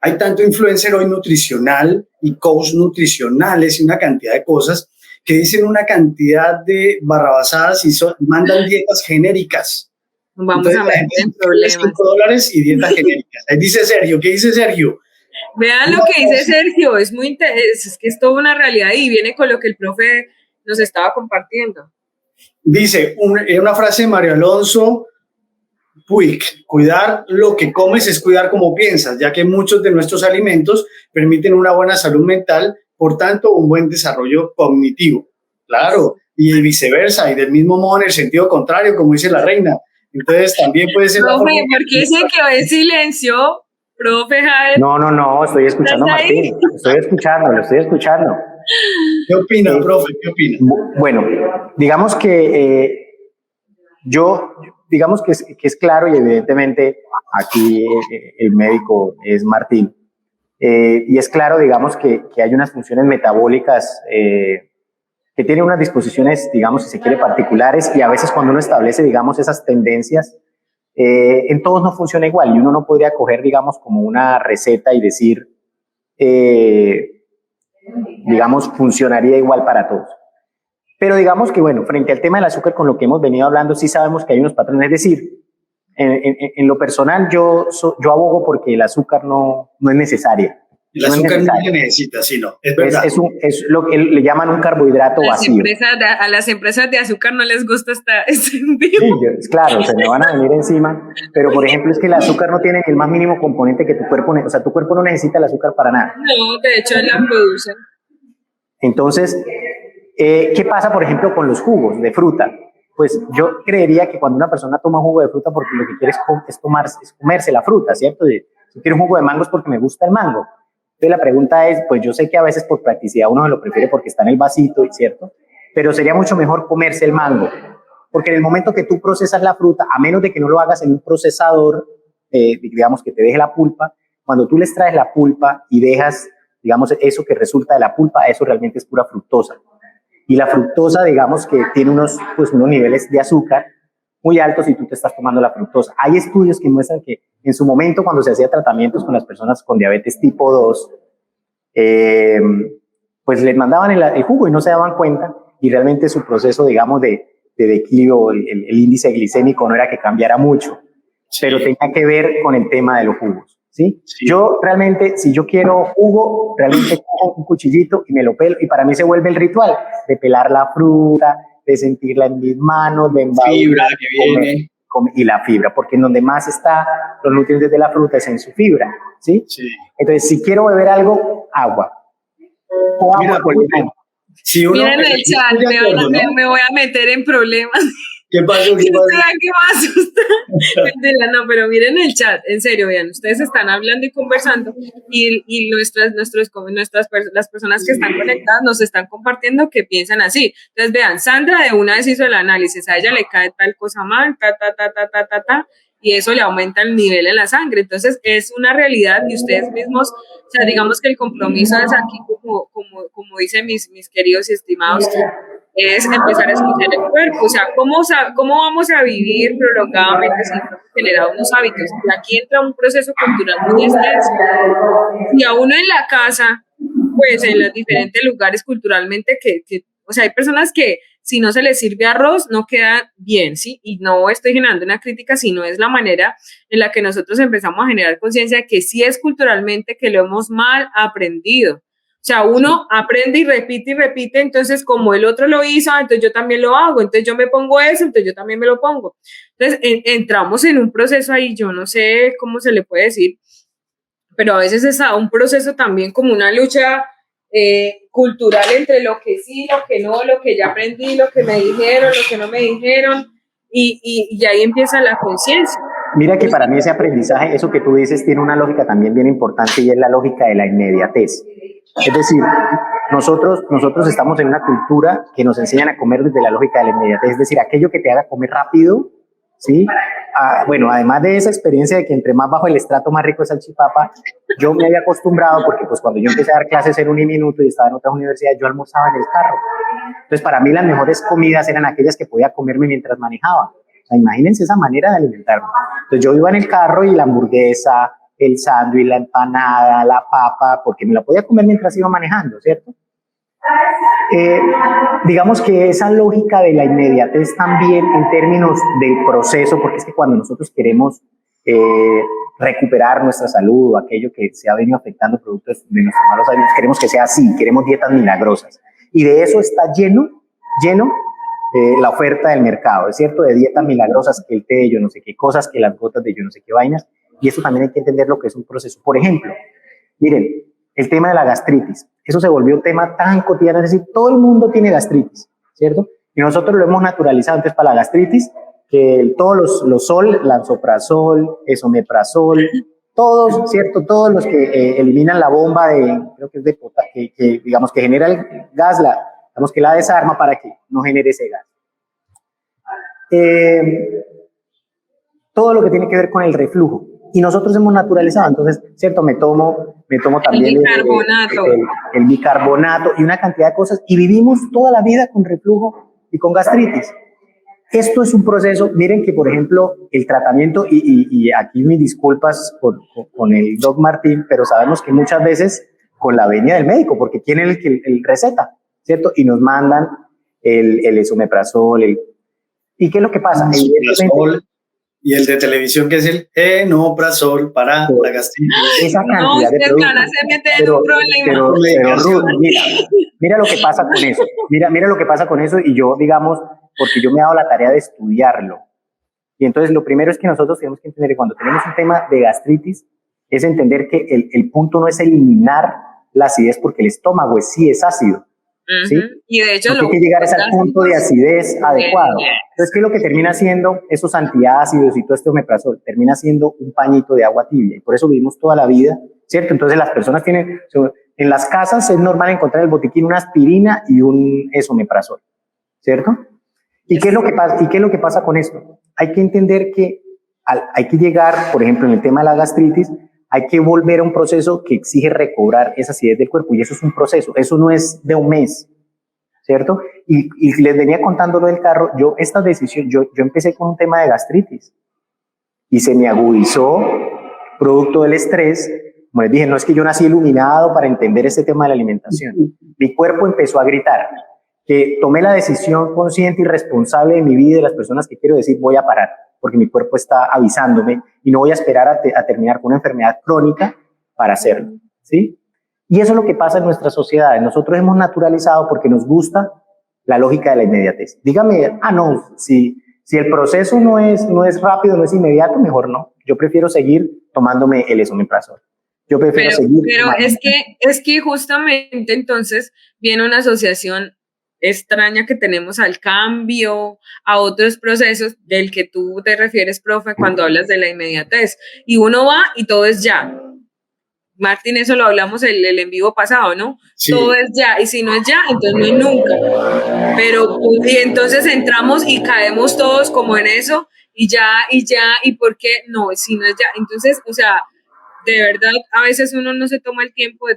hay tanto influencer hoy nutricional y coach nutricionales y una cantidad de cosas que dicen una cantidad de barrabasadas y mandan dietas genéricas. Vamos a meter en problemas. $5 y dietas genéricas. Ahí dice Sergio, ¿qué dice Sergio? Vean lo que dice Sergio, es muy es que es toda una realidad y viene con lo que el profe nos estaba compartiendo. Dice una frase de Mario Alonso Puig: cuidar lo que comes es cuidar cómo piensas, ya que muchos de nuestros alimentos permiten una buena salud mental, por tanto, un buen desarrollo cognitivo. Claro, y viceversa, y del mismo modo en el sentido contrario, como dice la reina. Entonces, también puede ser... Profe, ¿por qué se quedó en silencio? Profe Jael. No, estoy escuchando a Martín. Lo estoy escuchando. ¿Qué opina, profe? ¿Qué opina? Bueno, digamos que digamos que es claro, y evidentemente aquí el médico es Martín, y es claro, digamos, que hay unas funciones metabólicas que tienen unas disposiciones, digamos, si se quiere, particulares, y a veces cuando uno establece, digamos, esas tendencias, en todos no funciona igual, y uno no podría coger, digamos, como una receta y decir, digamos, funcionaría igual para todos. Pero digamos que, bueno, frente al tema del azúcar, con lo que hemos venido hablando, sí sabemos que hay unos patrones. Es decir, en lo personal, yo abogo porque el azúcar no es necesaria. El azúcar no se necesita, sí, no, es verdad. Es lo que le llaman un carbohidrato vacío. A las empresas de azúcar no les gusta este envío. Sí, es claro, se me van a venir encima. Pero, por ejemplo, es que el azúcar no tiene el más mínimo componente que tu cuerpo, o sea, tu cuerpo no necesita el azúcar para nada. No, de hecho, él la produce. Entonces, ¿qué pasa, por ejemplo, con los jugos de fruta? Pues yo creería que cuando una persona toma jugo de fruta, porque lo que quiere es comerse la fruta, ¿cierto? Si quiero un jugo de mango es porque me gusta el mango. Entonces la pregunta es, pues yo sé que a veces por practicidad uno se lo prefiere porque está en el vasito, ¿cierto? Pero sería mucho mejor comerse el mango, porque en el momento que tú procesas la fruta, a menos de que no lo hagas en un procesador, digamos que te deje la pulpa, cuando tú les traes la pulpa y dejas, digamos, eso que resulta de la pulpa, eso realmente es pura fructosa. Y la fructosa, digamos que tiene unos niveles de azúcar muy altos si tú te estás tomando la fructosa. Hay estudios que muestran que en su momento, cuando se hacía tratamientos con las personas con diabetes tipo 2, pues les mandaban el jugo y no se daban cuenta, y realmente su proceso, digamos, de declive, el índice glicémico no era que cambiara mucho, pero tenía que ver con el tema de los jugos. ¿Sí? Sí. Yo realmente, si yo quiero jugo, realmente cojo un cuchillito y me lo pelo, y para mí se vuelve el ritual de pelar la fruta, de sentirla en mis manos, de fibra que viene. Y la fibra, porque en donde más está los nutrientes de la fruta es en su fibra, ¿sí? Sí. Entonces, si quiero beber algo, agua. Mira, si uno, miren el chat, me voy a meter en problemas. ¿Qué pasó? ¿Qué me asusta? No, pero miren el chat, en serio, vean, ustedes están hablando y conversando y las personas que están conectadas nos están compartiendo que piensan así. Entonces, vean, Sandra de una vez hizo el análisis, a ella le cae tal cosa mal, y eso le aumenta el nivel en la sangre. Entonces es una realidad y ustedes mismos, o sea, digamos que el compromiso es aquí, como dicen mis queridos y estimados, es empezar a escuchar el cuerpo, o sea, ¿cómo vamos a vivir prolongadamente si no hemos generado unos hábitos? Y aquí entra un proceso cultural muy extenso. Y a uno en la casa, pues en los diferentes lugares culturalmente o sea, hay personas que si no se les sirve arroz no queda bien, ¿sí? Y no estoy generando una crítica, sino es la manera en la que nosotros empezamos a generar conciencia de que sí es culturalmente que lo hemos mal aprendido. O sea, uno aprende y repite, entonces como el otro lo hizo, entonces yo también lo hago, entonces yo me pongo eso, entonces yo también me lo pongo. Entonces entramos en un proceso ahí, yo no sé cómo se le puede decir, pero a veces es un proceso también como una lucha cultural entre lo que sí, lo que no, lo que ya aprendí, lo que me dijeron, lo que no me dijeron, y ahí empieza la conciencia. Mira que para mí ese aprendizaje, eso que tú dices, tiene una lógica también bien importante y es la lógica de la inmediatez. Es decir, nosotros estamos en una cultura que nos enseñan a comer desde la lógica de la inmediatez, es decir, aquello que te haga comer rápido, ¿sí? Bueno, además de esa experiencia de que entre más bajo el estrato, más rico es el salchipapa, yo me había acostumbrado porque pues cuando yo empecé a dar clases en Uniminuto y estaba en otras universidades, yo almorzaba en el carro. Entonces, para mí las mejores comidas eran aquellas que podía comerme mientras manejaba. O sea, imagínense esa manera de alimentarme. Entonces, yo iba en el carro y la hamburguesa, el sándwich, la empanada, la papa, porque me la podía comer mientras iba manejando, ¿cierto? Digamos que esa lógica de la inmediatez también en términos del proceso, porque es que cuando nosotros queremos recuperar nuestra salud o aquello que se ha venido afectando producto de nuestros malos hábitos, queremos que sea así, queremos dietas milagrosas. Y de eso está lleno la oferta del mercado, es cierto, de dietas milagrosas, que el té de yo no sé qué cosas, que las gotas de yo no sé qué vainas, y eso también hay que entender lo que es un proceso. Por ejemplo, miren, el tema de la gastritis, eso se volvió un tema tan cotidiano, es decir, todo el mundo tiene gastritis, ¿cierto? Y nosotros lo hemos naturalizado. Entonces, para la gastritis, que todos los sol, lansoprazol, esomeprazol, todos, ¿cierto? Todos los que eliminan la bomba creo que es de potasio, que digamos que genera el gas, digamos que la desarma para que no genere ese gas. Todo lo que tiene que ver con el reflujo. Y nosotros hemos naturalizado, entonces, ¿cierto? Me tomo también el bicarbonato y una cantidad de cosas, y vivimos toda la vida con reflujo y con gastritis. Esto es un proceso, miren que, por ejemplo, el tratamiento, y aquí mis disculpas con el Doc Martín, pero sabemos que muchas veces con la venia del médico, porque tiene el receta, ¿cierto? Y nos mandan el esomeprazol, ¿y qué es lo que pasa? Y el de televisión, que es el enoprazol para la gastritis. Esa cantidad de productos. Pero Ruth, mira lo que pasa con eso. Mira lo que pasa con eso, y yo, digamos, porque yo me he dado la tarea de estudiarlo. Y entonces lo primero es que nosotros tenemos que entender que cuando tenemos un tema de gastritis, es entender que el punto no es eliminar la acidez, porque el estómago sí es ácido. ¿Sí? Y de hecho hay que llegar a ese punto de acidez adecuado. Entonces, ¿qué es lo que termina haciendo esos antiácidos y todo este omeprazol? Termina siendo un pañito de agua tibia, y por eso vivimos toda la vida, ¿cierto? Entonces las personas en las casas es normal encontrar el botiquín, una aspirina y un esomeprazol, ¿cierto? ¿Y qué es lo que pasa con esto? Hay que entender que hay que llegar, por ejemplo, en el tema de la gastritis, hay que volver a un proceso que exige recobrar esa acidez del cuerpo, y eso es un proceso, eso no es de un mes, ¿cierto? Y les venía contando lo del carro, yo empecé con un tema de gastritis y se me agudizó producto del estrés. Como les dije, no es que yo nací iluminado para entender este tema de la alimentación, mi cuerpo empezó a gritar, que tomé la decisión consciente y responsable de mi vida y de las personas que quiero decir voy a parar, porque mi cuerpo está avisándome y no voy a esperar a terminar con una enfermedad crónica para hacerlo, ¿sí? Y eso es lo que pasa en nuestras sociedades. Nosotros hemos naturalizado, porque nos gusta la lógica de la inmediatez. Dígame, no, si el proceso no es rápido, no es inmediato, mejor no. Yo prefiero seguir tomándome el esomeprazol. Yo prefiero seguir. Pero es que justamente entonces viene una asociación extraña que tenemos al cambio, a otros procesos del que tú te refieres, profe, cuando hablas de la inmediatez. Y uno va y todo es ya. Martín, eso lo hablamos el en vivo pasado, ¿no? Sí. Todo es ya, y si no es ya, entonces no es nunca. Pero, y entonces entramos y caemos todos como en eso, y por qué no, si no es ya. Entonces, o sea, de verdad, a veces uno no se toma el tiempo de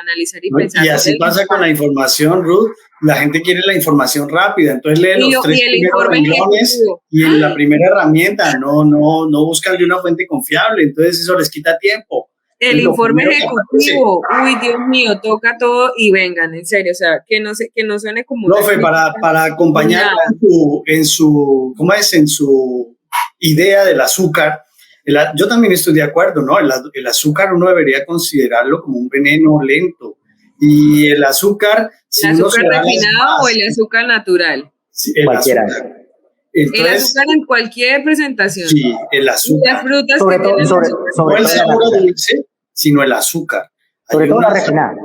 analizar y pensar. Y así pasa con la información, Ruth. La gente quiere la información rápida, entonces lee los 3 primeros renglones y en la primera herramienta no buscan de una fuente confiable, entonces eso les quita tiempo. El informe ejecutivo, uy, Dios mío, toca todo y vengan, en serio, o sea, que no suene como... Profe, para acompañar en su idea del azúcar, yo también estoy de acuerdo, ¿no? El azúcar uno debería considerarlo como un veneno lento. Y el azúcar... ¿El azúcar refinado o el azúcar natural? Sí, el azúcar. Entonces, el azúcar en cualquier presentación. Sí, el azúcar. Y las frutas sobre todo, no el sabor dulce, sino el azúcar. Sobre todo la refinada.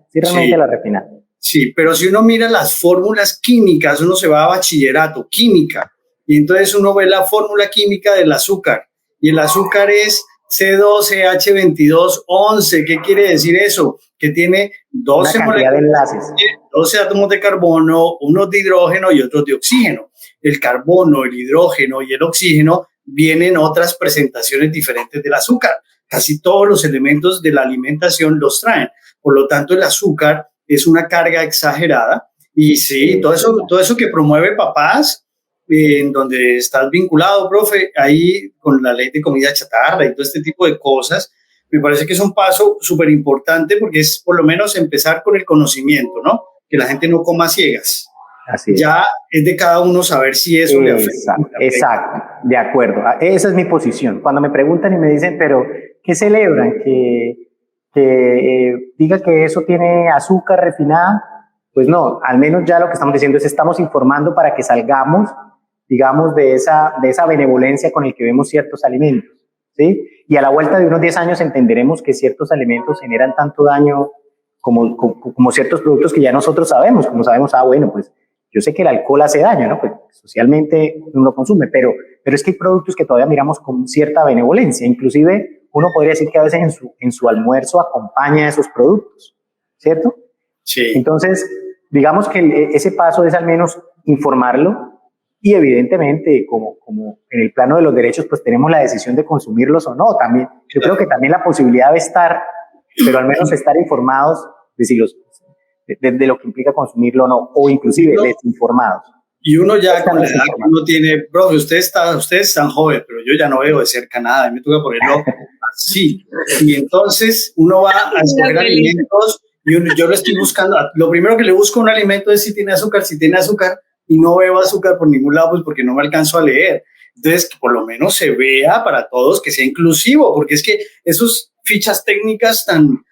Sí, realmente la refinada. Sí, pero si uno mira las fórmulas químicas, uno se va a bachillerato, química, y entonces uno ve la fórmula química del azúcar. Y el azúcar es C12H2211. ¿Qué quiere decir eso? Que tiene 12 moléculas de enlaces, 12 átomos de carbono, unos de hidrógeno y otros de oxígeno. El carbono, el hidrógeno y el oxígeno vienen en otras presentaciones diferentes del azúcar. Casi todos los elementos de la alimentación los traen. Por lo tanto, el azúcar es una carga exagerada. Y sí, todo eso que promueve papás, en donde estás vinculado, profe, ahí con la ley de comida chatarra y todo este tipo de cosas, me parece que es un paso súper importante porque es por lo menos empezar con el conocimiento, ¿no? Que la gente no coma ciegas. Así es. Ya es de cada uno saber si eso le afecta. Exacto, de acuerdo. Esa es mi posición. Cuando me preguntan y me dicen, pero ¿qué celebran? Que diga que eso tiene azúcar refinada. Pues no, al menos ya lo que estamos diciendo es estamos informando para que salgamos, digamos, de esa benevolencia con el que vemos ciertos alimentos, ¿sí? Y a la vuelta de unos 10 años entenderemos que ciertos alimentos generan tanto daño como ciertos productos que ya nosotros sabemos, como sabemos, bueno, pues yo sé que el alcohol hace daño, ¿no? Pues socialmente uno lo consume, pero es que hay productos que todavía miramos con cierta benevolencia, inclusive uno podría decir que a veces en su almuerzo acompaña esos productos, ¿cierto? Sí. Entonces, digamos que ese paso es al menos informarlo. Y evidentemente, como en el plano de los derechos, pues tenemos la decisión de consumirlos o no. También, yo creo que también la posibilidad de estar, pero al menos estar informados de lo que implica consumirlo o no, o inclusive desinformados. Y uno ya con la edad que uno tiene, profe, usted es tan joven, pero yo ya no veo de cerca nada, y me toca ponerlo así. Y entonces uno va a escoger alimentos y yo lo estoy buscando. Lo primero que le busco a un alimento es si tiene azúcar, y no veo azúcar por ningún lado, pues porque no me alcanzo a leer. Entonces, que por lo menos se vea para todos, que sea inclusivo, porque es que esas fichas técnicas tan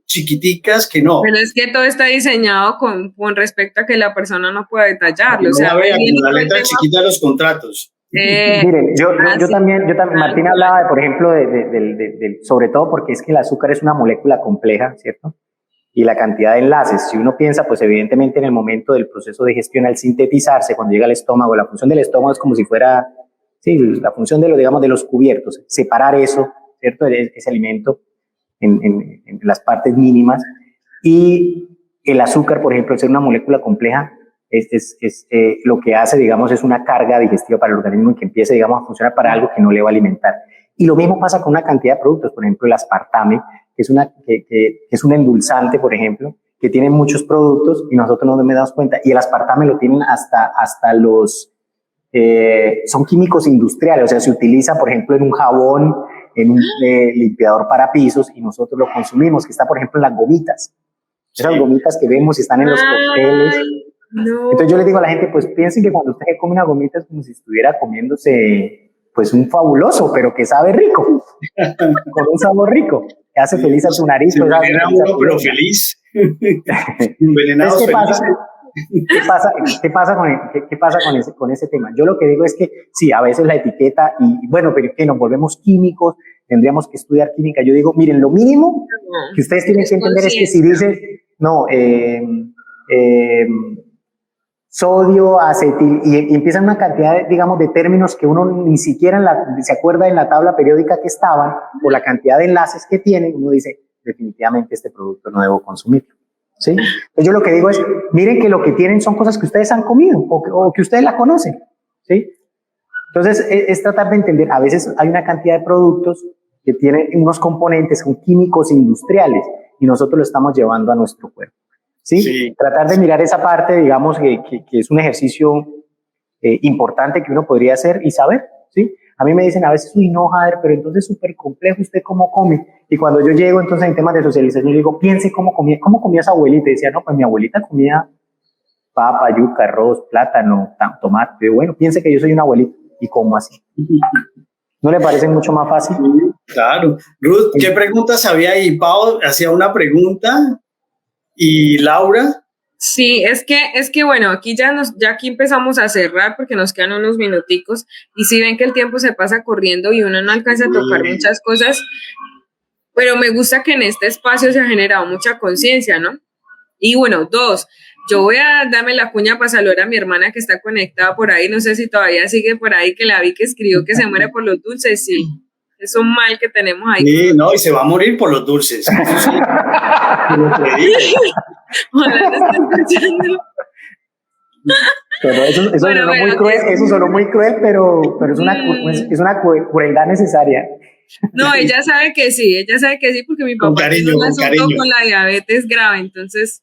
chiquiticas que no. Pero es que todo está diseñado con respecto a que la persona no pueda detallarlo. O sea, vea la letra chiquita de los contratos. Miren, yo también, Martín hablaba, por ejemplo, sobre todo porque es que el azúcar es una molécula compleja, ¿cierto? Y la cantidad de enlaces, si uno piensa, pues evidentemente en el momento del proceso de gestión al sintetizarse, cuando llega al estómago, la función del estómago es como si fuera, la función de los cubiertos, separar eso, ¿cierto? Ese alimento en las partes mínimas. Y el azúcar, por ejemplo, al ser una molécula compleja, lo que hace, digamos, es una carga digestiva para el organismo y que empiece, digamos, a funcionar para algo que no le va a alimentar. Y lo mismo pasa con una cantidad de productos, por ejemplo, el aspartame, que es un endulzante, por ejemplo, que tiene muchos productos y nosotros no nos damos cuenta. Y el aspartame lo tienen hasta los... son químicos industriales, o sea, se utiliza, por ejemplo, en un jabón, en un limpiador para pisos y nosotros lo consumimos, que está, por ejemplo, en las gomitas. Esas gomitas que vemos y están en los cócteles. No. Entonces yo les digo a la gente, pues piensen que cuando usted come una gomita es como si estuviera comiéndose pues un fabuloso, pero que sabe rico, con un sabor rico, que hace feliz a su nariz. Pues, pero feliz. Envenenado feliz. ¿Qué pasa con ese tema? Yo lo que digo es que sí, a veces la etiqueta, y bueno, pero que nos volvemos químicos, tendríamos que estudiar química. Yo digo, miren, lo mínimo que ustedes tienen que entender es que si dice, no, sodio, acetil, y empiezan una cantidad, digamos, de términos que uno ni siquiera se acuerda en la tabla periódica que estaban, por la cantidad de enlaces que tienen, uno dice, definitivamente este producto no debo consumirlo. ¿Sí? Entonces yo lo que digo es, miren que lo que tienen son cosas que ustedes han comido o que ustedes la conocen, ¿sí? Entonces, es tratar de entender, a veces hay una cantidad de productos que tienen unos componentes, son químicos industriales, y nosotros lo estamos llevando a nuestro cuerpo. ¿Sí? Sí. Tratar de mirar esa parte, digamos, que es un ejercicio importante que uno podría hacer y saber, ¿sí? A mí me dicen a veces, uy, no, Jader, pero entonces es súper complejo, ¿usted cómo come? Y cuando yo llego entonces en temas de socialización, yo digo, piense cómo comía su abuelita. Y decía, no, pues mi abuelita comía papa, yuca, arroz, plátano, tomate. Bueno, piense que yo soy una abuelita. ¿Y cómo así? ¿No le parece mucho más fácil? Claro. Ruth, ¿qué preguntas había ahí? Pau hacía una pregunta y Laura. Sí, es que bueno, aquí ya aquí empezamos a cerrar porque nos quedan unos minuticos y si ven que el tiempo se pasa corriendo y uno no alcanza a tocar muchas cosas, pero me gusta que en este espacio se ha generado mucha conciencia, ¿no? Y bueno, 2, yo voy a darme la cuña para saludar a mi hermana que está conectada por ahí, no sé si todavía sigue por ahí, que la vi que escribió que se muere por los dulces, sí. Es un mal que tenemos ahí. Sí, no, y se va a morir por los dulces. Pero eso sonó muy cruel, pero es una crueldad necesaria. No, ella sabe que sí, porque mi papá tiene un asunto con la diabetes grave, entonces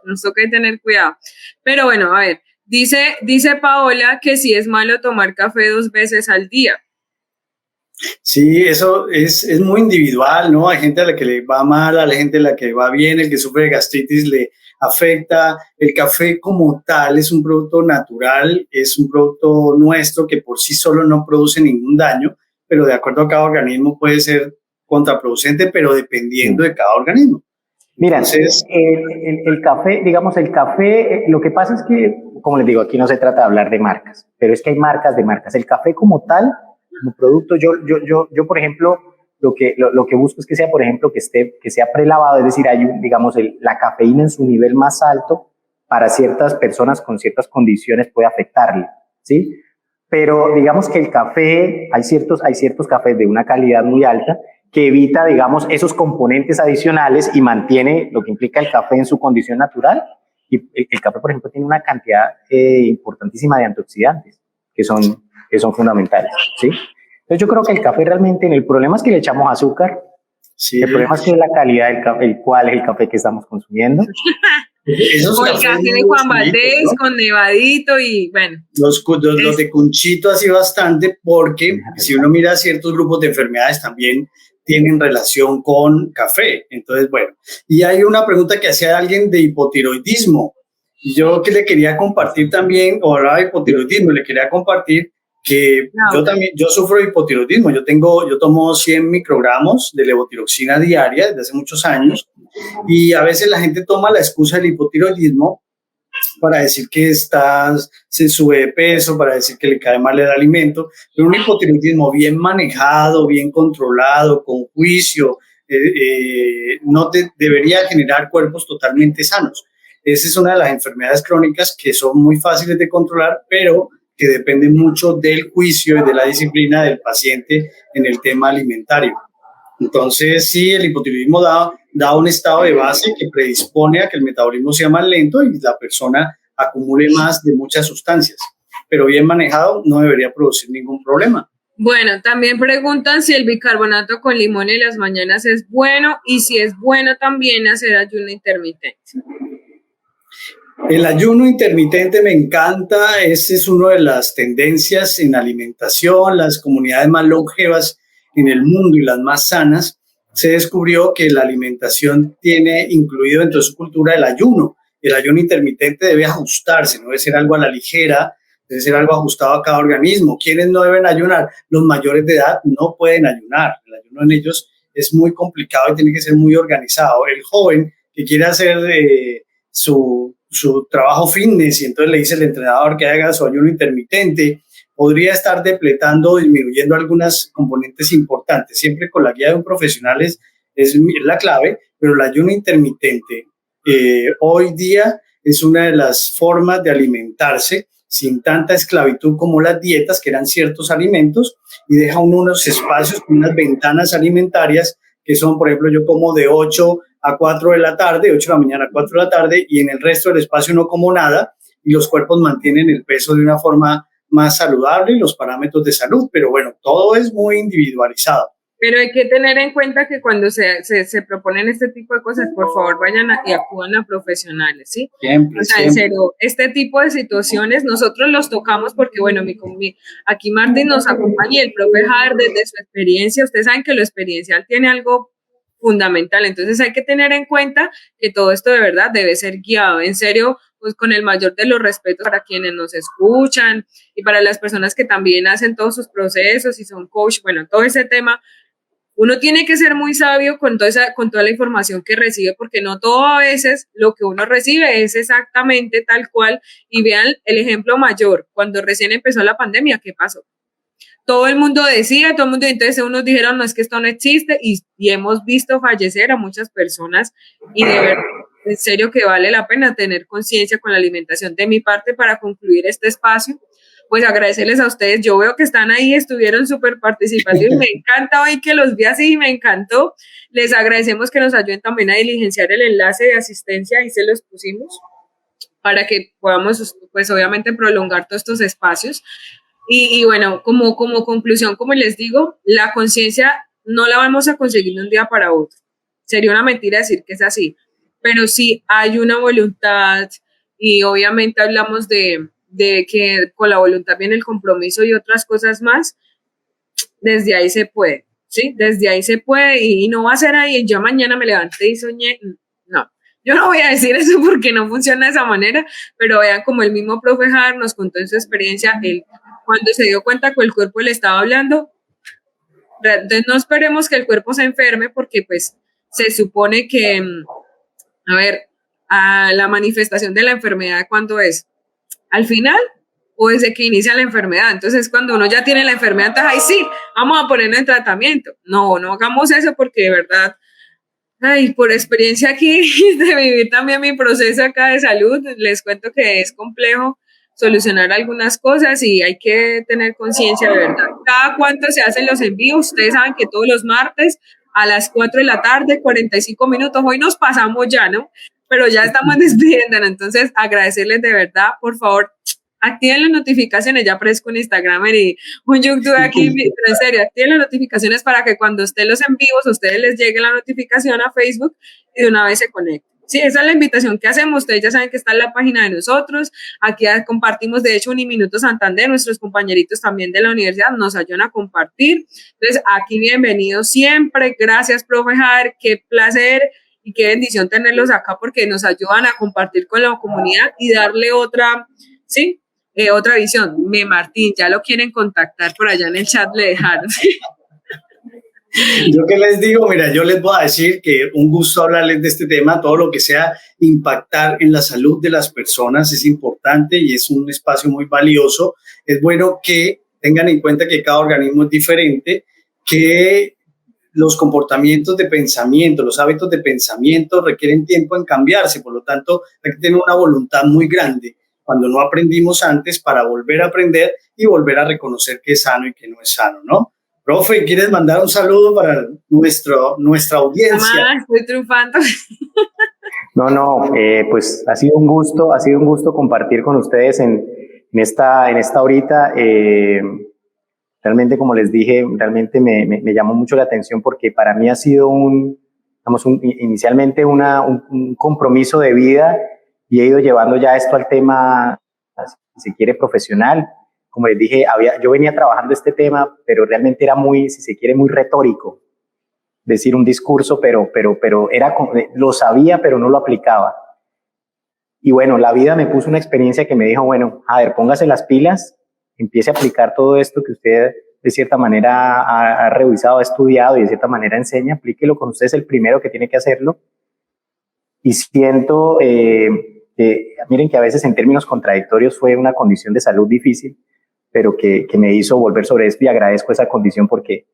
nos toca tener cuidado. Pero bueno, a ver, dice Paola que sí es malo tomar café 2 veces al día. Sí, eso es muy individual, ¿no? Hay gente a la que le va mal, a la gente a la que va bien, el que sufre de gastritis le afecta. El café como tal es un producto natural, es un producto nuestro que por sí solo no produce ningún daño, pero de acuerdo a cada organismo puede ser contraproducente, pero dependiendo de cada organismo. Mira, entonces, el café, digamos, lo que pasa es que, como les digo, aquí no se trata de hablar de marcas, pero es que hay marcas de marcas. El café como tal, como producto, yo por ejemplo, lo que busco es que sea, por ejemplo, que sea prelavado, es decir, hay, digamos, la cafeína en su nivel más alto para ciertas personas con ciertas condiciones puede afectarle, ¿sí? Pero digamos que el café, hay ciertos cafés de una calidad muy alta que evita, digamos, esos componentes adicionales y mantiene lo que implica el café en su condición natural. Y el café, por ejemplo, tiene una cantidad importantísima de antioxidantes que son fundamentales, ¿sí? Entonces yo creo que el café realmente, el problema es que le echamos azúcar, sí. El problema es que la calidad del café, cuál es el café que estamos consumiendo. O el café de Juan Valdés, ¿no? Con nevadito y bueno. Los de Cunchito así bastante, porque si uno mira ciertos grupos de enfermedades también tienen relación con café. Entonces, bueno, y hay una pregunta que hacía alguien de hipotiroidismo. Yo que le quería compartir también, o hablaba de hipotiroidismo, le quería compartir que yo sufro de hipotiroidismo. Yo tomo 100 microgramos de levotiroxina diaria desde hace muchos años y a veces la gente toma la excusa del hipotiroidismo para decir que se sube de peso, para decir que le cae mal el alimento, pero un hipotiroidismo bien manejado, bien controlado, con juicio, no debería generar cuerpos totalmente sanos. Esa es una de las enfermedades crónicas que son muy fáciles de controlar, pero que dependen mucho del juicio y de la disciplina del paciente en el tema alimentario. Entonces, sí, el hipotiroidismo da un estado de base que predispone a que el metabolismo sea más lento y la persona acumule más de muchas sustancias, pero bien manejado no debería producir ningún problema. Bueno, también preguntan si el bicarbonato con limón en las mañanas es bueno y si es bueno también hacer ayuno intermitente. El ayuno intermitente me encanta, esa es una de las tendencias en alimentación, las comunidades más longevas en el mundo y las más sanas, se descubrió que la alimentación tiene incluido dentro de su cultura el ayuno. El ayuno intermitente debe ajustarse, no debe ser algo a la ligera, debe ser algo ajustado a cada organismo. ¿Quiénes no deben ayunar? Los mayores de edad no pueden ayunar. El ayuno en ellos es muy complicado y tiene que ser muy organizado. El joven que quiere hacer su trabajo fitness y entonces le dice al entrenador que haga su ayuno intermitente, podría estar depletando o disminuyendo algunas componentes importantes. Siempre con la guía de un profesional es la clave, pero el ayuno intermitente hoy día es una de las formas de alimentarse sin tanta esclavitud como las dietas, que eran ciertos alimentos, y deja unos espacios, unas ventanas alimentarias que son, por ejemplo, yo como de 8 a 4 de la tarde, 8 de la mañana a 4 de la tarde, y en el resto del espacio no como nada, y los cuerpos mantienen el peso de una forma más saludable y los parámetros de salud, pero bueno, todo es muy individualizado. Pero hay que tener en cuenta que cuando se proponen este tipo de cosas, por favor vayan y acudan a profesionales, ¿sí? Siempre, o sea, siempre. En serio, este tipo de situaciones nosotros los tocamos porque, bueno, aquí Martín nos acompaña y el profe Javier desde su experiencia, ustedes saben que lo experiencial tiene algo fundamental, entonces hay que tener en cuenta que todo esto de verdad debe ser guiado, en serio, pues con el mayor de los respetos para quienes nos escuchan y para las personas que también hacen todos sus procesos y son coach, bueno, todo ese tema. Uno tiene que ser muy sabio con toda la información que recibe, porque no todo a veces lo que uno recibe es exactamente tal cual. Y vean el ejemplo mayor, cuando recién empezó la pandemia, ¿qué pasó? Todo el mundo decía, entonces unos dijeron, no, es que esto no existe, y hemos visto fallecer a muchas personas, y de verdad, en serio que vale la pena tener conciencia con la alimentación. De mi parte, para concluir este espacio, pues agradecerles a ustedes. Yo veo que están ahí, estuvieron súper participativos. Me encanta hoy que los vi así, me encantó. Les agradecemos que nos ayuden también a diligenciar el enlace de asistencia, ahí se los pusimos, para que podamos, pues obviamente, prolongar todos estos espacios. Y bueno, como conclusión, como les digo, la conciencia no la vamos a conseguir de un día para otro. Sería una mentira decir que es así, pero sí hay una voluntad y obviamente hablamos de que con la voluntad viene el compromiso y otras cosas más. Desde ahí se puede, ¿sí? Desde ahí se puede y no va a ser ahí, yo mañana me levanté y soñé, no. Yo no voy a decir eso porque no funciona de esa manera, pero vean como el mismo profe Jar nos contó en su experiencia, él cuando se dio cuenta que el cuerpo le estaba hablando, entonces no esperemos que el cuerpo se enferme porque pues se supone que, a ver, la manifestación de la enfermedad, ¿cuándo es? ¿Al final o desde que inicia la enfermedad? Entonces cuando uno ya tiene la enfermedad, entonces ahí sí, vamos a ponerlo en tratamiento. No hagamos eso porque de verdad, por experiencia aquí de vivir también mi proceso acá de salud, les cuento que es complejo solucionar algunas cosas y hay que tener conciencia de verdad. ¿Cada cuánto se hacen los envíos? Ustedes saben que todos los martes a las 4 de la tarde, 45 minutos, hoy nos pasamos ya, ¿no? Pero ya estamos despidiendo, entonces agradecerles de verdad, por favor, activen las notificaciones, ya aparezco en Instagram y un YouTube aquí, en serio, activen las notificaciones para que cuando estén los en vivos, a ustedes les llegue la notificación a Facebook y de una vez se conecten. Sí, esa es la invitación que hacemos. Ustedes ya saben que está en la página de nosotros. Aquí compartimos, de hecho, Uniminuto Santander. Nuestros compañeritos también de la universidad nos ayudan a compartir. Entonces, aquí bienvenidos siempre. Gracias, profe Javier. Qué placer y qué bendición tenerlos acá porque nos ayudan a compartir con la comunidad y darle otra, ¿sí? Otra visión. Martín, ya lo quieren contactar por allá en el chat, le dejaron. Yo qué les digo, mira, yo les voy a decir que un gusto hablarles de este tema, todo lo que sea impactar en la salud de las personas es importante y es un espacio muy valioso. Es bueno que tengan en cuenta que cada organismo es diferente, que los comportamientos de pensamiento, los hábitos de pensamiento requieren tiempo en cambiarse, por lo tanto hay que tener una voluntad muy grande cuando no aprendimos antes para volver a aprender y volver a reconocer que es sano y que no es sano, ¿no? Profe, ¿quieres mandar un saludo para nuestra audiencia? Estoy triunfando. No, pues ha sido un gusto compartir con ustedes en esta horita. Realmente, como les dije, realmente me llamó mucho la atención porque para mí ha sido inicialmente un compromiso de vida y he ido llevando ya esto al tema, si se quiere, profesional. Como les dije, yo venía trabajando este tema, pero realmente era muy, si se quiere, muy retórico. Decir un discurso, pero lo sabía, pero no lo aplicaba. Y bueno, la vida me puso una experiencia que me dijo, bueno, a ver, póngase las pilas, empiece a aplicar todo esto que usted de cierta manera ha revisado, ha estudiado y de cierta manera enseña, aplíquelo con usted, es el primero que tiene que hacerlo. Y siento miren que a veces en términos contradictorios fue una condición de salud difícil, pero que me hizo volver sobre esto y agradezco esa condición porque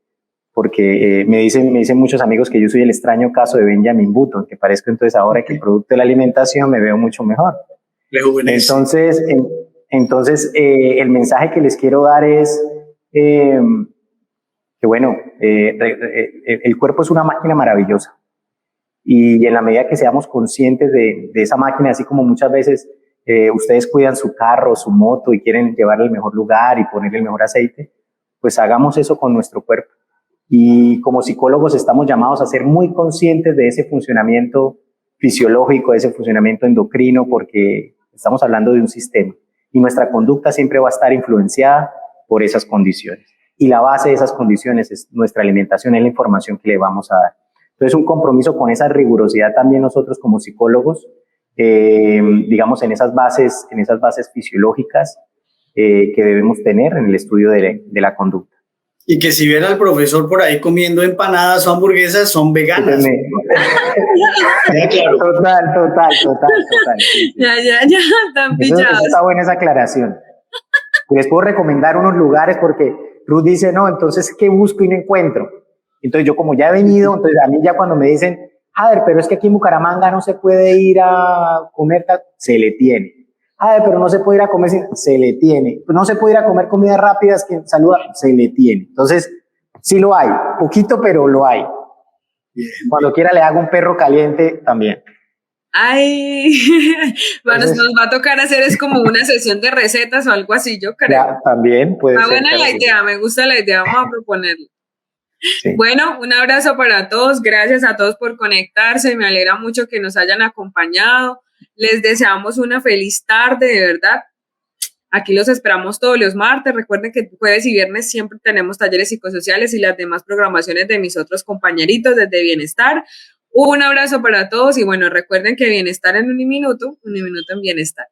me dicen muchos amigos que yo soy el extraño caso de Benjamin Button, que parezco entonces ahora que el producto de la alimentación me veo mucho mejor. Entonces el mensaje que les quiero dar es que bueno, el cuerpo es una máquina maravillosa y en la medida que seamos conscientes de esa máquina, así como muchas veces ustedes cuidan su carro, su moto y quieren llevarle al mejor lugar y ponerle el mejor aceite, pues hagamos eso con nuestro cuerpo. Y como psicólogos estamos llamados a ser muy conscientes de ese funcionamiento fisiológico, de ese funcionamiento endocrino, porque estamos hablando de un sistema y nuestra conducta siempre va a estar influenciada por esas condiciones. Y la base de esas condiciones es nuestra alimentación, es la información que le vamos a dar. Entonces, un compromiso con esa rigurosidad también nosotros como psicólogos, digamos, en esas bases fisiológicas que debemos tener en el estudio de la conducta. Y que si ven al profesor por ahí comiendo empanadas o hamburguesas, son veganas. Ya, claro. Total. Sí. Ya, están pillados. Está buena esa aclaración. Les puedo recomendar unos lugares porque Ruth dice, no, entonces, ¿qué busco y no encuentro? Entonces yo como ya he venido, entonces a mí ya cuando me dicen, a ver, pero es que aquí en Bucaramanga no se puede ir a comer, se le tiene. A ver, pero no se puede ir a comer, se le tiene. No se puede ir a comer comidas rápidas que saluda, se le tiene. Entonces, sí lo hay, poquito, pero lo hay. Bien. Cuando quiera le hago un perro caliente también. Ay, bueno, entonces, nos va a tocar hacer es como una sesión de recetas o algo así, yo creo. Ya, también puede ser. Buena la idea, me gusta la idea, vamos a proponerlo. Sí. Bueno, un abrazo para todos, gracias a todos por conectarse, me alegra mucho que nos hayan acompañado, les deseamos una feliz tarde, de verdad. Aquí los esperamos todos los martes, recuerden que jueves y viernes siempre tenemos talleres psicosociales y las demás programaciones de mis otros compañeritos desde Bienestar. Un abrazo para todos y bueno, recuerden que bienestar en un minuto en bienestar.